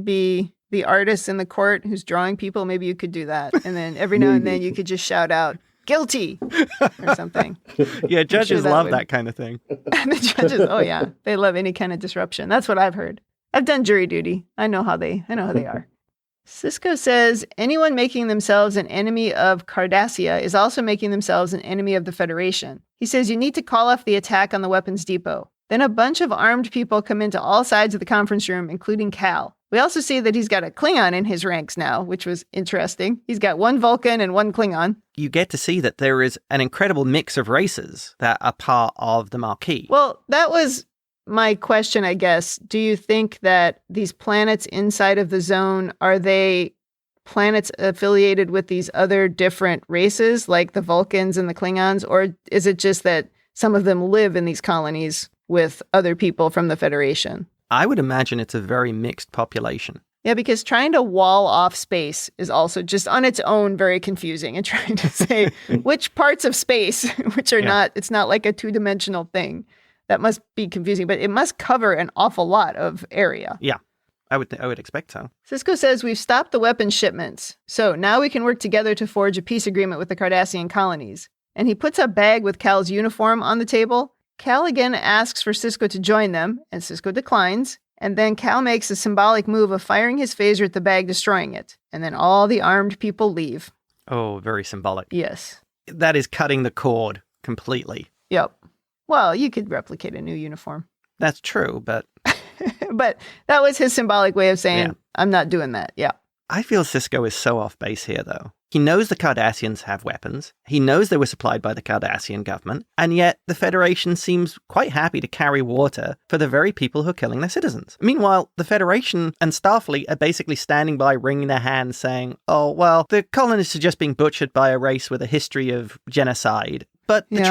be the artist in the court who's drawing people. Maybe you could do that. And then every now and then you could just shout out, guilty, or something. Yeah, judges love that kind of thing. The judges, oh yeah, they love any kind of disruption. That's what I've heard. I've done jury duty. I know how they are. Sisko says anyone making themselves an enemy of Cardassia is also making themselves an enemy of the Federation. He says you need to call off the attack on the weapons depot. Then a bunch of armed people come into all sides of the conference room, including Cal. We also see that he's got a Klingon in his ranks now, which was interesting. He's got one Vulcan and one Klingon. You get to see that there is an incredible mix of races that are part of the Maquis. Well, that was my question, I guess. Do you think that these planets inside of the zone, are they planets affiliated with these other different races, like the Vulcans and the Klingons? Or is it just that some of them live in these colonies with other people from the Federation? I would imagine it's a very mixed population. Yeah, because trying to wall off space is also just on its own very confusing, and trying to say which parts of space, which are not, it's not like a two-dimensional thing. That must be confusing, but it must cover an awful lot of area. Yeah, I would expect so. Sisko says we've stopped the weapons shipments, so now we can work together to forge a peace agreement with the Cardassian colonies. And he puts a bag with Cal's uniform on the table. Cal again asks for Sisko to join them, and Sisko declines. And then Cal makes a symbolic move of firing his phaser at the bag, destroying it. And then all the armed people leave. Oh, very symbolic. Yes. That is cutting the cord completely. Yep. Well, you could replicate a new uniform. That's true, but... But that was his symbolic way of saying, I'm not doing that. Yeah. I feel Sisko is so off base here, though. He knows the Cardassians have weapons. He knows they were supplied by the Cardassian government. And yet the Federation seems quite happy to carry water for the very people who are killing their citizens. Meanwhile, the Federation and Starfleet are basically standing by, wringing their hands, saying, oh, well, the colonists are just being butchered by a race with a history of genocide. But the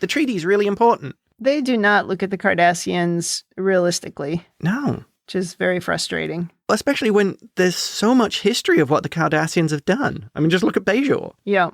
treaty is really important. They do not look at the Cardassians realistically. No. Which is very frustrating. Especially when there's so much history of what the Cardassians have done. I mean, just look at Bajor. Yeah.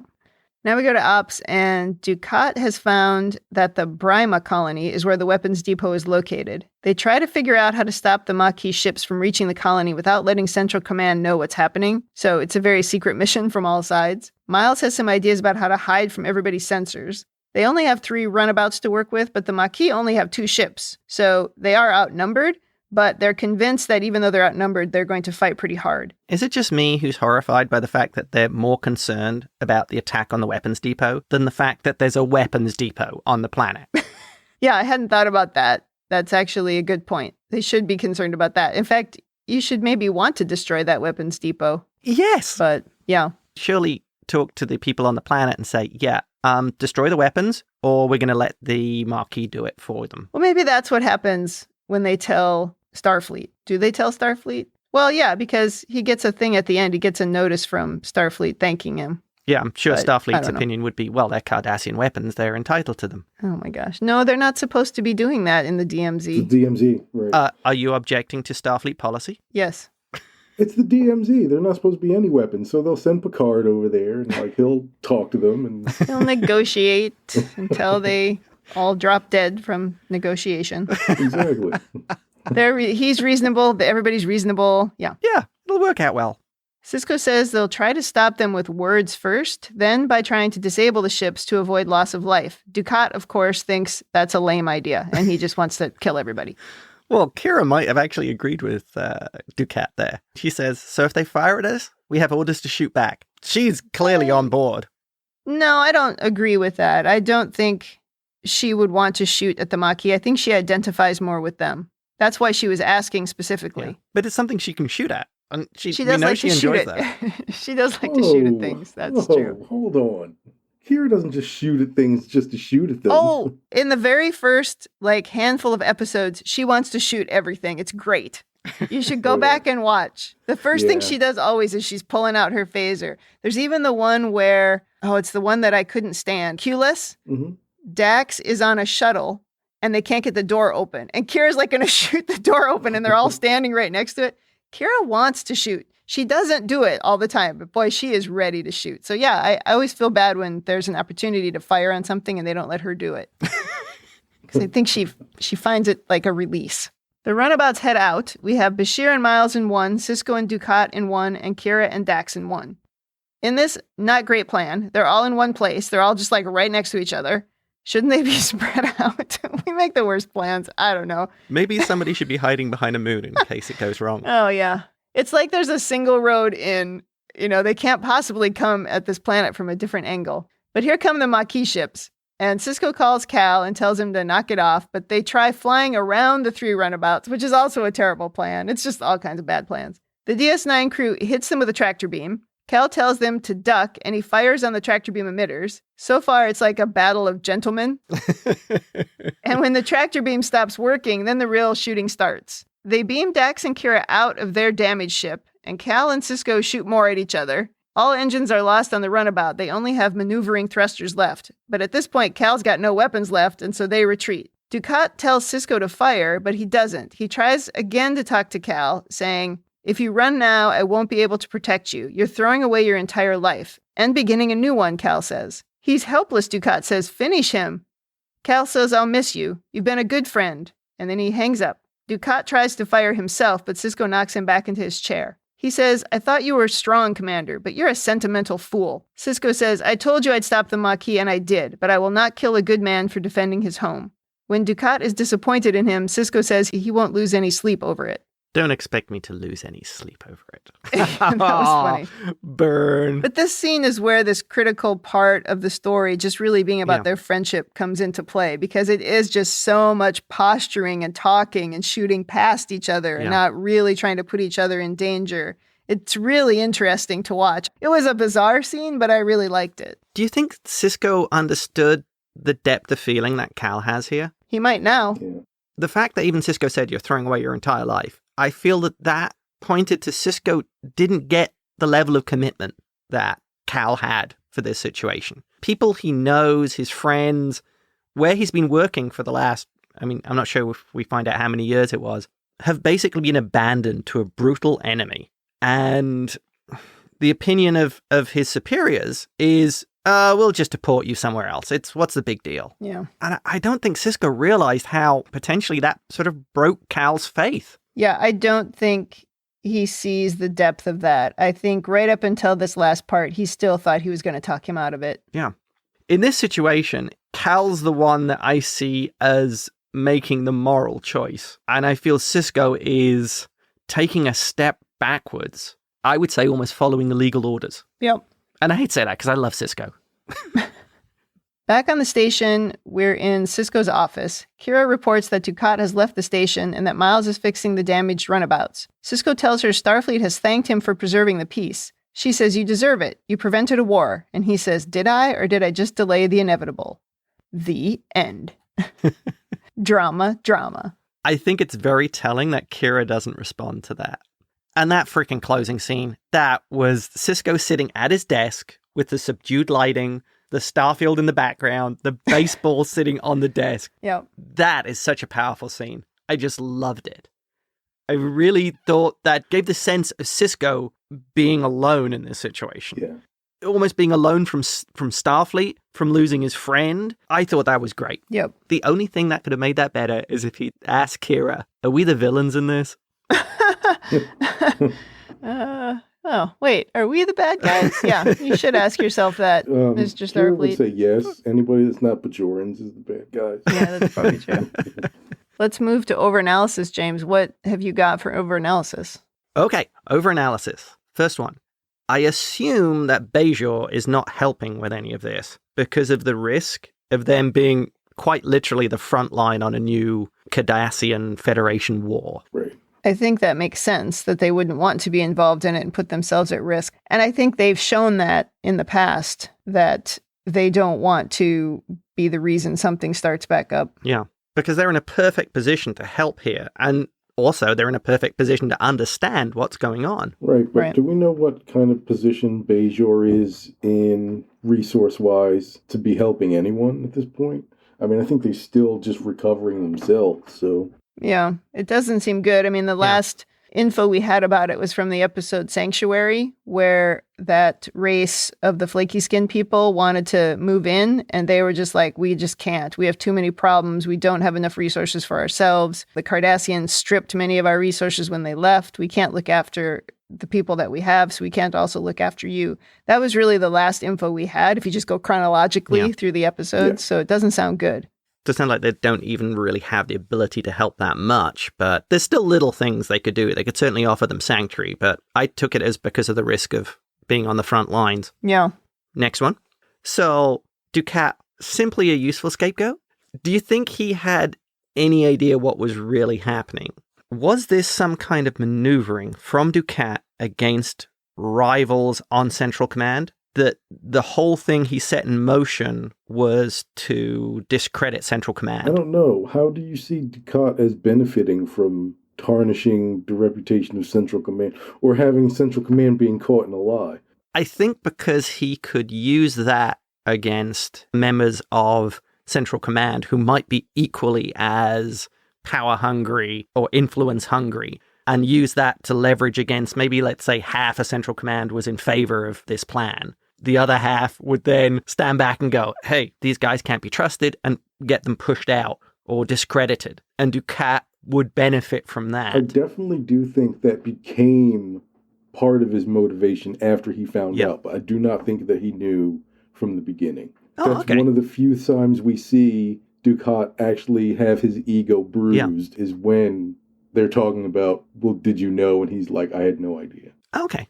Now we go to Ops, and Dukat has found that the Brima colony is where the weapons depot is located. They try to figure out how to stop the Maquis ships from reaching the colony without letting Central Command know what's happening. So it's a very secret mission from all sides. Miles has some ideas about how to hide from everybody's sensors. They only have 3 runabouts to work with, but the Maquis only have 2 ships. So they are outnumbered. But they're convinced that even though they're outnumbered, they're going to fight pretty hard. Is it just me who's horrified by the fact that they're more concerned about the attack on the weapons depot than the fact that there's a weapons depot on the planet? Yeah, I hadn't thought about that. That's actually a good point. They should be concerned about that. In fact, you should maybe want to destroy that weapons depot. Yes. But, yeah. Surely talk to the people on the planet and say, destroy the weapons, or we're going to let the Maquis do it for them. Well, maybe that's what happens when they tell Starfleet. Do they tell Starfleet? Well, yeah, because he gets a thing at the end. He gets a notice from Starfleet thanking him. Yeah, I'm sure Starfleet's opinion would be, well, they're Cardassian weapons. They're entitled to them. Oh, my gosh. No, they're not supposed to be doing that in the DMZ. The DMZ, right. Are you objecting to Starfleet policy? Yes. It's the DMZ. They're not supposed to be any weapons. So they'll send Picard over there, and he'll talk to them. And he'll negotiate until they all drop dead from negotiation. Exactly. He's reasonable. Everybody's reasonable. Yeah. Yeah, it'll work out well. Sisko says they'll try to stop them with words first, then by trying to disable the ships to avoid loss of life. Dukat, of course, thinks that's a lame idea, and he just wants to kill everybody. Well, Kira might have actually agreed with Dukat there. She says, so if they fire at us, we have orders to shoot back. She's clearly on board. No, I don't agree with that. I don't think she would want to shoot at the Maquis. I think she identifies more with them. That's why she was asking specifically. Yeah. But it's something she can shoot at. And she does like she to shoot enjoys it. that. She does like to shoot at things. That's true. Hold on. Kira doesn't just shoot at things just to shoot at them. Oh, in the very first handful of episodes, she wants to shoot everything. It's great. You should go back and watch. The first thing she does always is she's pulling out her phaser. There's even the one where, it's the one that I couldn't stand. Q-less. Mm-hmm. Dax is on a shuttle and they can't get the door open. And Kira's going to shoot the door open and they're all standing right next to it. Kira wants to shoot. She doesn't do it all the time, but boy, she is ready to shoot. So yeah, I always feel bad when there's an opportunity to fire on something and they don't let her do it. Because I think she finds it like a release. The runabouts head out. We have Bashir and Miles in one, Sisko and Dukat in one, and Kira and Dax in one. In this not great plan, they're all in one place. They're all just like right next to each other. Shouldn't they be spread out? We make the worst plans. I don't know. Maybe somebody should be hiding behind a moon in case it goes wrong. Oh, yeah. It's like there's a single road in. They can't possibly come at this planet from a different angle. But here come the Maquis ships. And Sisko calls Cal and tells him to knock it off, but they try flying around the 3 runabouts, which is also a terrible plan. It's just all kinds of bad plans. The DS9 crew hits them with a tractor beam. Cal tells them to duck, and he fires on the tractor beam emitters. So far, it's like a battle of gentlemen. And when the tractor beam stops working, then the real shooting starts. They beam Dax and Kira out of their damaged ship, and Cal and Sisko shoot more at each other. All engines are lost on the runabout. They only have maneuvering thrusters left. But at this point, Cal's got no weapons left, and so they retreat. Dukat tells Sisko to fire, but he doesn't. He tries again to talk to Cal, saying, "If you run now, I won't be able to protect you. You're throwing away your entire life. And beginning a new one," Cal says. "He's helpless," Dukat says. "Finish him." Cal says, "I'll miss you. You've been a good friend." And then he hangs up. Dukat tries to fire himself, but Sisko knocks him back into his chair. He says, "I thought you were strong, Commander, but you're a sentimental fool." Sisko says, "I told you I'd stop the Maquis, and I did, but I will not kill a good man for defending his home." When Dukat is disappointed in him, Sisko says he won't lose any sleep over it. Don't expect me to lose any sleep over it. That was funny. Burn. But this scene is where this critical part of the story, just really being about their friendship, comes into play, because it is just so much posturing and talking and shooting past each other and not really trying to put each other in danger. It's really interesting to watch. It was a bizarre scene, but I really liked it. Do you think Sisko understood the depth of feeling that Cal has here? He might now. Yeah. The fact that even Sisko said you're throwing away your entire life, I feel that pointed to Sisko didn't get the level of commitment that Cal had for this situation. People he knows, his friends, where he's been working for the last, I'm not sure if we find out how many years it was, have basically been abandoned to a brutal enemy. And the opinion of his superiors is, we'll just deport you somewhere else. What's the big deal? Yeah. And I don't think Sisko realized how potentially that sort of broke Cal's faith. Yeah, I don't think he sees the depth of that. I think right up until this last part, he still thought he was going to talk him out of it. Yeah. In this situation, Cal's the one that I see as making the moral choice. And I feel Sisko is taking a step backwards. I would say almost following the legal orders. Yep. And I hate to say that because I love Sisko. Back on the station, we're in Sisko's office. Kira reports that Dukat has left the station and that Miles is fixing the damaged runabouts. Sisko tells her Starfleet has thanked him for preserving the peace. She says, "You deserve it. You prevented a war." And he says, "Did I, or did I just delay the inevitable?" The end. Drama, drama. I think it's very telling that Kira doesn't respond to that. And that freaking closing scene, that was Sisko sitting at his desk with the subdued lighting, the starfield in the background, the baseball sitting on the desk. Yep. That is such a powerful scene. I just loved it. I really thought that gave the sense of Sisko being alone in this situation. Yeah. Almost being alone from Starfleet, from losing his friend. I thought that was great. Yep. The only thing that could have made that better is if he'd asked Kira, "Are we the villains in this?" Oh, wait, are we the bad guys? Yeah, you should ask yourself that, Mr. Kira would Starfleet. say yes. Anybody that's not Bajorans is the bad guys. Yeah, that's probably true. Let's move to overanalysis, James. What have you got for overanalysis? Okay, overanalysis. First one. I assume that Bajor is not helping with any of this because of the risk of them being quite literally the front line on a new Cardassian Federation war. Right. I think that makes sense, that they wouldn't want to be involved in it and put themselves at risk. And I think they've shown that in the past, that they don't want to be the reason something starts back up. Yeah, because they're in a perfect position to help here. And also, they're in a perfect position to understand what's going on. Right, but Right. do we know what kind of position Bajor is in resource-wise to be helping anyone at this point? I mean, I think they're still just recovering themselves, so... Yeah, it doesn't seem good. I mean, the last info we had about it was from the episode Sanctuary, where that race of the flaky skin people wanted to move in, and they were just like, we just can't. We have too many problems. We don't have enough resources for ourselves. The Cardassians stripped many of our resources when they left. We can't look after the people that we have, so we can't also look after you. That was really the last info we had, if you just go chronologically through the episodes, so it doesn't sound good. Does sound like they don't even really have the ability to help that much, but there's still little things they could do. They could certainly offer them sanctuary, but I took it as because of the risk of being on the front lines. Yeah. Next one. So, Dukat, simply a useful scapegoat? Do you think he had any idea what was really happening? Was this some kind of maneuvering from Dukat against rivals on Central Command? That the whole thing he set in motion was to discredit Central Command? I don't know. How do you see Dukat as benefiting from tarnishing the reputation of Central Command, or having Central Command being caught in a lie? I think because he could use that against members of Central Command who might be equally as power hungry or influence hungry, and use that to leverage against maybe, let's say, half of Central Command was in favor of this plan. The other half would then stand back and go, hey, these guys can't be trusted, and get them pushed out or discredited. And Dukat would benefit from that. I definitely do think that became part of his motivation after he found out, but I do not think that he knew from the beginning. That's one of the few times we see Dukat actually have his ego bruised is when they're talking about, well, did you know? And he's like, I had no idea. Okay.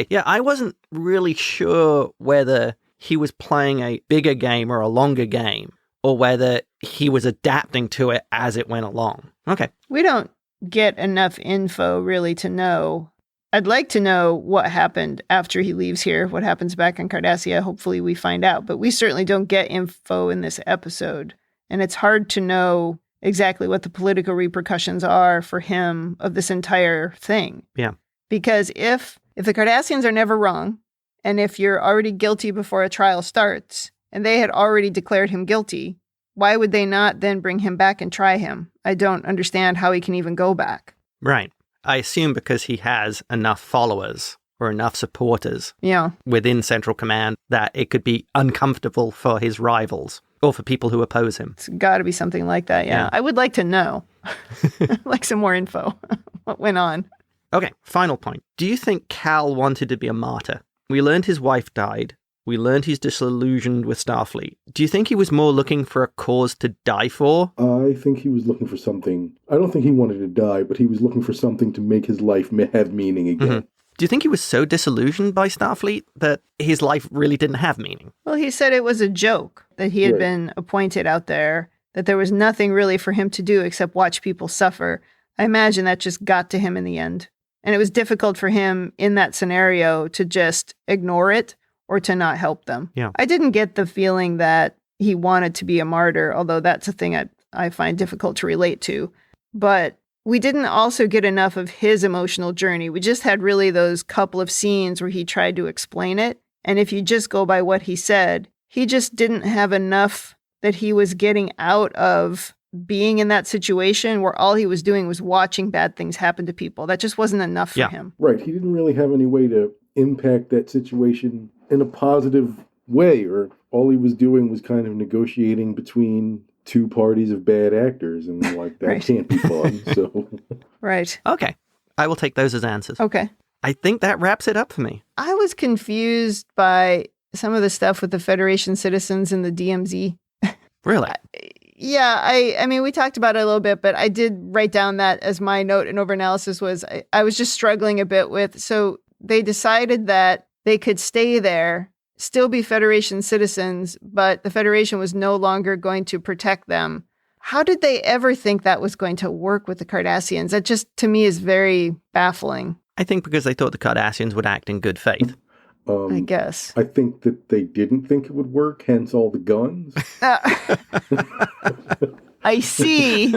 Yeah, I wasn't really sure whether he was playing a bigger game or a longer game, or whether he was adapting to it as it went along. Okay. We don't get enough info really to know. I'd like to know what happened after he leaves here, what happens back in Cardassia. Hopefully we find out, but we certainly don't get info in this episode. And it's hard to know exactly what the political repercussions are for him of this entire thing. Yeah. Because if the Cardassians are never wrong, and if you're already guilty before a trial starts, and they had already declared him guilty, why would they not then bring him back and try him? I don't understand how he can even go back. Right. I assume because he has enough followers or enough supporters within Central Command that it could be uncomfortable for his rivals or for people who oppose him. It's got to be something like that, yeah. I would like to know. Like some more info. What went on? Okay, final point. Do you think Cal wanted to be a martyr? We learned his wife died. We learned he's disillusioned with Starfleet. Do you think he was more looking for a cause to die for? I think he was looking for something. I don't think he wanted to die, but he was looking for something to make his life have meaning again. Mm-hmm. Do you think he was so disillusioned by Starfleet that his life really didn't have meaning? Well, he said it was a joke, that he had been appointed out there, that there was nothing really for him to do except watch people suffer. I imagine that just got to him in the end. And it was difficult for him in that scenario to just ignore it or to not help them. Yeah. I didn't get the feeling that he wanted to be a martyr, although that's a thing I find difficult to relate to. But we didn't also get enough of his emotional journey. We just had really those couple of scenes where he tried to explain it. And if you just go by what he said, he just didn't have enough that he was getting out of being in that situation where all he was doing was watching bad things happen to people. That just wasn't enough for him. Right. He didn't really have any way to impact that situation in a positive way, or all he was doing was kind of negotiating between two parties of bad actors, and like that can't be fun. So Right. Okay. I will take those as answers. Okay. I think that wraps it up for me. I was confused by some of the stuff with the Federation citizens in the DMZ. Really? Yeah, I mean, we talked about it a little bit, but I did write down that as my note in overanalysis was I was just struggling a bit with. So they decided that they could stay there, still be Federation citizens, but the Federation was no longer going to protect them. How did they ever think that was going to work with the Cardassians? That just, to me, is very baffling. I think because they thought the Cardassians would act in good faith. I guess. I think that they didn't think it would work, hence all the guns. I see.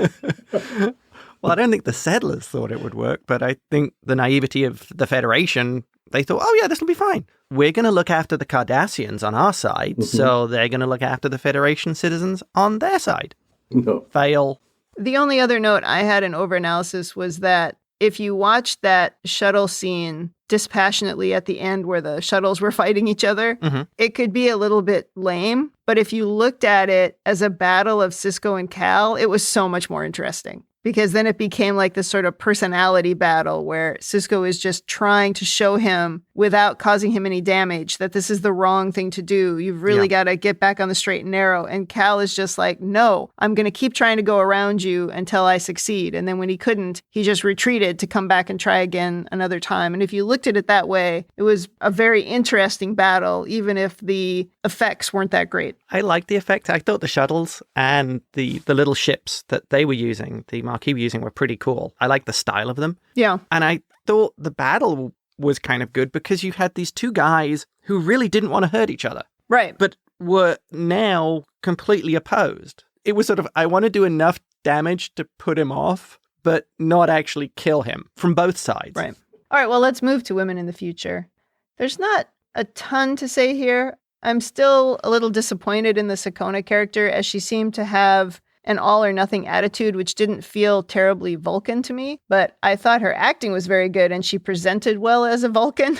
Well, I don't think the settlers thought it would work, but I think the naivety of the Federation, they thought, oh yeah, this will be fine. We're going to look after the Cardassians on our side, so they're going to look after the Federation citizens on their side. No. Fail. The only other note I had in overanalysis was that if you watch that shuttle scene dispassionately at the end where the shuttles were fighting each other, it could be a little bit lame. But if you looked at it as a battle of Sisko and Cal, it was so much more interesting. Because then it became like this sort of personality battle where Sisko is just trying to show him, without causing him any damage, that this is the wrong thing to do. You've really got to get back on the straight and narrow. And Cal is just like, no, I'm going to keep trying to go around you until I succeed. And then when he couldn't, he just retreated to come back and try again another time. And if you looked at it that way, it was a very interesting battle, even if the effects weren't that great. I liked the effect. I thought the shuttles and the little ships that they were using, the Maquis were using, were pretty cool. I like the style of them. Yeah. And I thought the battle was kind of good because you had these two guys who really didn't want to hurt each other. Right. But were now completely opposed. It was sort of, I want to do enough damage to put him off, but not actually kill him from both sides. Right. All right, well, let's move to women in the future. There's not a ton to say here. I'm still a little disappointed in the Sakonna character, as she seemed to have an all-or-nothing attitude, which didn't feel terribly Vulcan to me. But I thought her acting was very good, and she presented well as a Vulcan.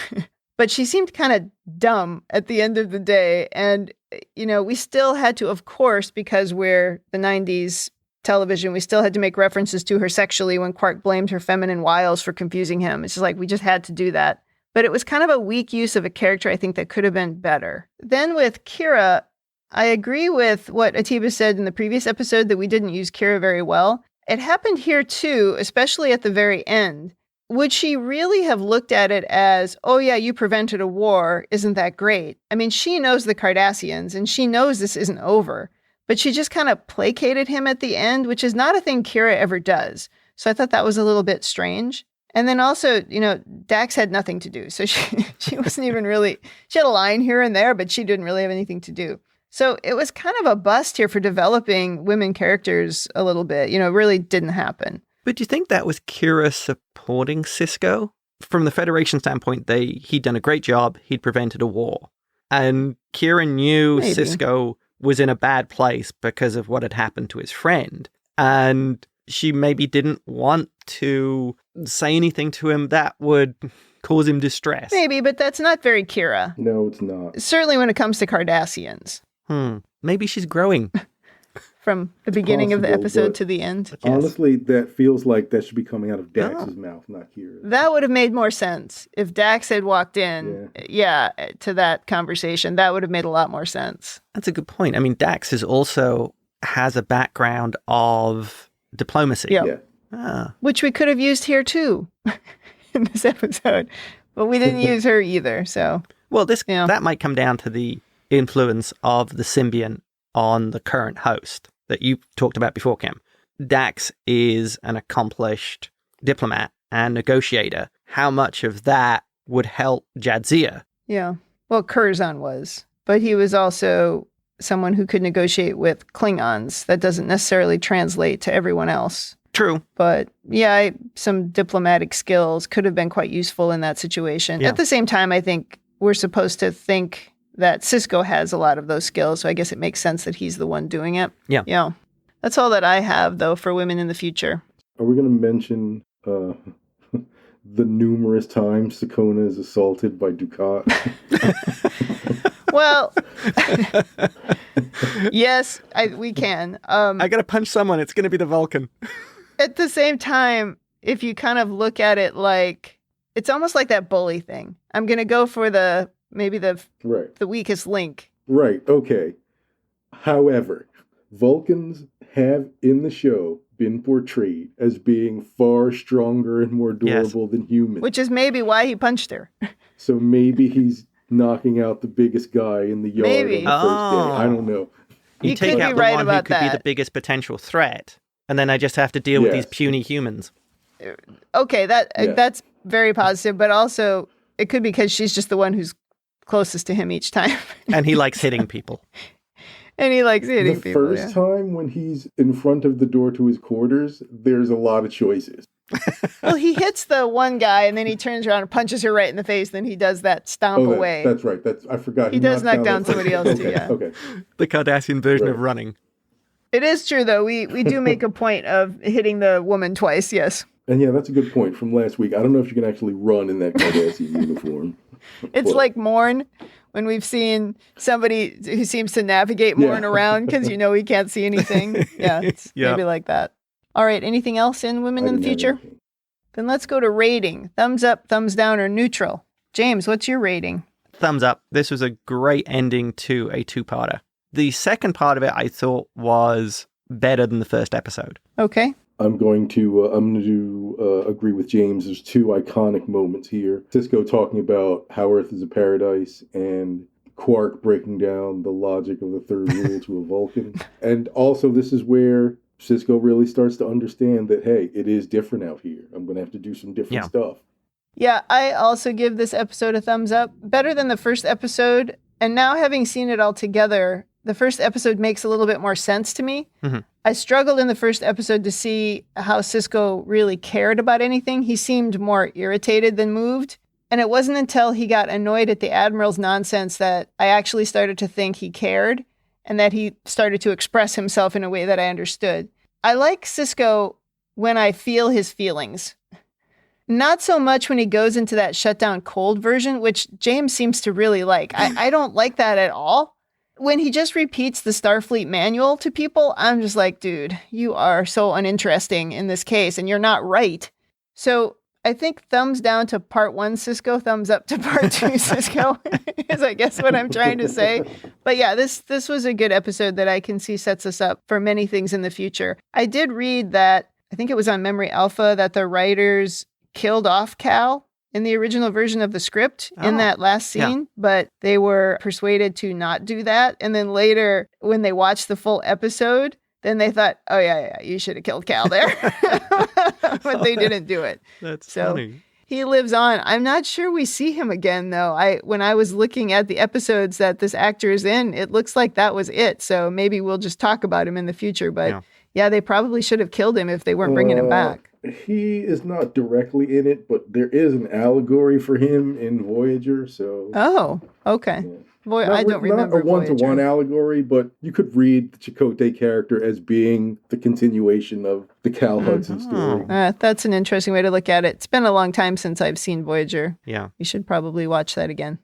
But she seemed kind of dumb at the end of the day. And, you know, we still had to, of course, because we're the 90s television, we still had to make references to her sexually when Quark blamed her feminine wiles for confusing him. It's just like, we just had to do that. But it was kind of a weak use of a character, I think, that could have been better. Then with Kira, I agree with what Attiba said in the previous episode that we didn't use Kira very well. It happened here too, especially at the very end. Would she really have looked at it as, oh yeah, you prevented a war, isn't that great? I mean, she knows the Cardassians and she knows this isn't over, but she just kind of placated him at the end, which is not a thing Kira ever does. So I thought that was a little bit strange. And then also, you know, Dax had nothing to do. So she wasn't even really, she had a line here and there, but she didn't really have anything to do. So it was kind of a bust here for developing women characters a little bit. You know, it really didn't happen. But do you think that was Kira supporting Sisko? From the Federation standpoint, he'd done a great job. He'd prevented a war. And Kira knew Maybe. Sisko was in a bad place because of what had happened to his friend. And she maybe didn't want to say anything to him that would cause him distress. Maybe, but that's not very Kira. No, it's not. Certainly when it comes to Cardassians. Maybe she's growing. From the beginning of the Possible, episode but to the end. Honestly, that feels like that should be coming out of Dax's mouth, not Kira. That would have made more sense. If Dax had walked in, to that conversation, that would have made a lot more sense. That's a good point. I mean, Dax also has a background of diplomacy. Yeah. Which we could have used here too in this episode. But we didn't use her either, so. Well, that might come down to the influence of the symbiont on the current host that you talked about before, Kim. Dax is an accomplished diplomat and negotiator. How much of that would help Jadzia? Yeah. Well, Curzon was. But he was also someone who could negotiate with Klingons. That doesn't necessarily translate to everyone else. True. But yeah, some diplomatic skills could have been quite useful in that situation. Yeah. At the same time, I think we're supposed to think that Sisko has a lot of those skills, so I guess it makes sense that he's the one doing it. Yeah. Yeah. That's all that I have, though, for women in the future. Are we going to mention the numerous times Sakonna is assaulted by Dukat? Well, yes, we can. I got to punch someone. It's going to be the Vulcan. At the same time, if you kind of look at it like, it's almost like that bully thing. I'm going to go for the weakest link. Right, okay. However, Vulcans have in the show been portrayed as being far stronger and more durable than humans. Which is maybe why he punched her. So maybe he's knocking out the biggest guy in the yard on the first day. I don't know. You You take could out be the right one who about could be the that. biggest potential threat, and then I just have to deal with these Yes. puny humans. Okay, that's very positive, but also it could be because she's just the one who's closest to him each time. And he likes hitting people. And he likes hitting The people. first time when he's in front of the door to his quarters, there's a lot of choices. Well, he hits the one guy and then he turns around and punches her right in the face. Then he does that stomp away. That's right. I forgot. He does knock down that somebody person. else too, yeah. Okay. The Cardassian version of Right. running. It is true, though. We do make a point of hitting the woman twice, yes. And yeah, that's a good point from last week. I don't know if you can actually run in that Cardassian uniform. It's like Morn, when we've seen somebody who seems to navigate Morn around because you know he can't see anything. Yeah, it's maybe like that. All right, anything else in Women in the Future? Then let's go to rating. Thumbs up, thumbs down, or neutral. James, what's your rating? Thumbs up. This was a great ending to a two-parter. The second part of it I thought was better than the first episode. Okay. I'm going to agree with James. There's two iconic moments here. Sisko talking about how Earth is a paradise and Quark breaking down the logic of the third rule to a Vulcan. And also this is where Sisko really starts to understand that, hey, it is different out here. I'm going to have to do some different stuff. Yeah, I also give this episode a thumbs up. Better than the first episode. And now having seen it all together, the first episode makes a little bit more sense to me. Mm-hmm. I struggled in the first episode to see how Sisko really cared about anything. He seemed more irritated than moved. And it wasn't until he got annoyed at the Admiral's nonsense that I actually started to think he cared and that he started to express himself in a way that I understood. I like Sisko when I feel his feelings. Not so much when he goes into that shutdown cold version, which James seems to really like. I don't like that at all. When he just repeats the Starfleet manual to people, I'm just like, dude, you are so uninteresting in this case, and you're not right. So I think thumbs down to part 1 Sisko, thumbs up to part 2 Sisko, is I guess what I'm trying to say. But yeah, this was a good episode that I can see sets us up for many things in the future. I did read that, I think it was on Memory Alpha, that the writers killed off Cal in the original version of the script in that last scene, but they were persuaded to not do that. And then later, when they watched the full episode, then they thought, oh yeah, you should have killed Cal there. But they didn't do it. That's funny. He lives on. I'm not sure we see him again, though. When I was looking at the episodes that this actor is in, it looks like that was it. So maybe we'll just talk about him in the future. But yeah, they probably should have killed him if they weren't bringing him back. He is not directly in it, but there is an allegory for him in Voyager. So. Oh, okay. Yeah. Boy, I don't remember. Not a one-to-one allegory, but you could read the Chakotay character as being the continuation of the Cal Hudson story. That's an interesting way to look at it. It's been a long time since I've seen Voyager. Yeah. You should probably watch that again.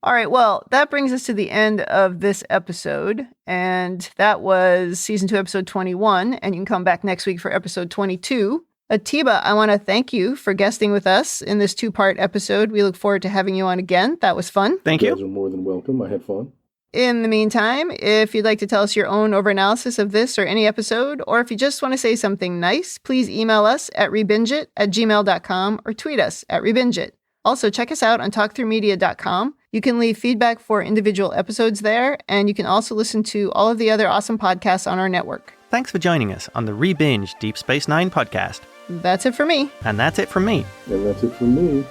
All right, well, that brings us to the end of this episode, and that was Season 2, Episode 21, and you can come back next week for Episode 22. Attiba, I want to thank you for guesting with us in this 2-part episode. We look forward to having you on again. That was fun. Thank you. You guys are more than welcome. I had fun. In the meantime, if you'd like to tell us your own overanalysis of this or any episode, or if you just want to say something nice, please email us at rebingeit@gmail.com or tweet us at rebingeit. Also, check us out on talkthroughmedia.com. You can leave feedback for individual episodes there, and you can also listen to all of the other awesome podcasts on our network. Thanks for joining us on the Rebinge Deep Space Nine podcast. That's it for me. And that's it from me. And that's it from me.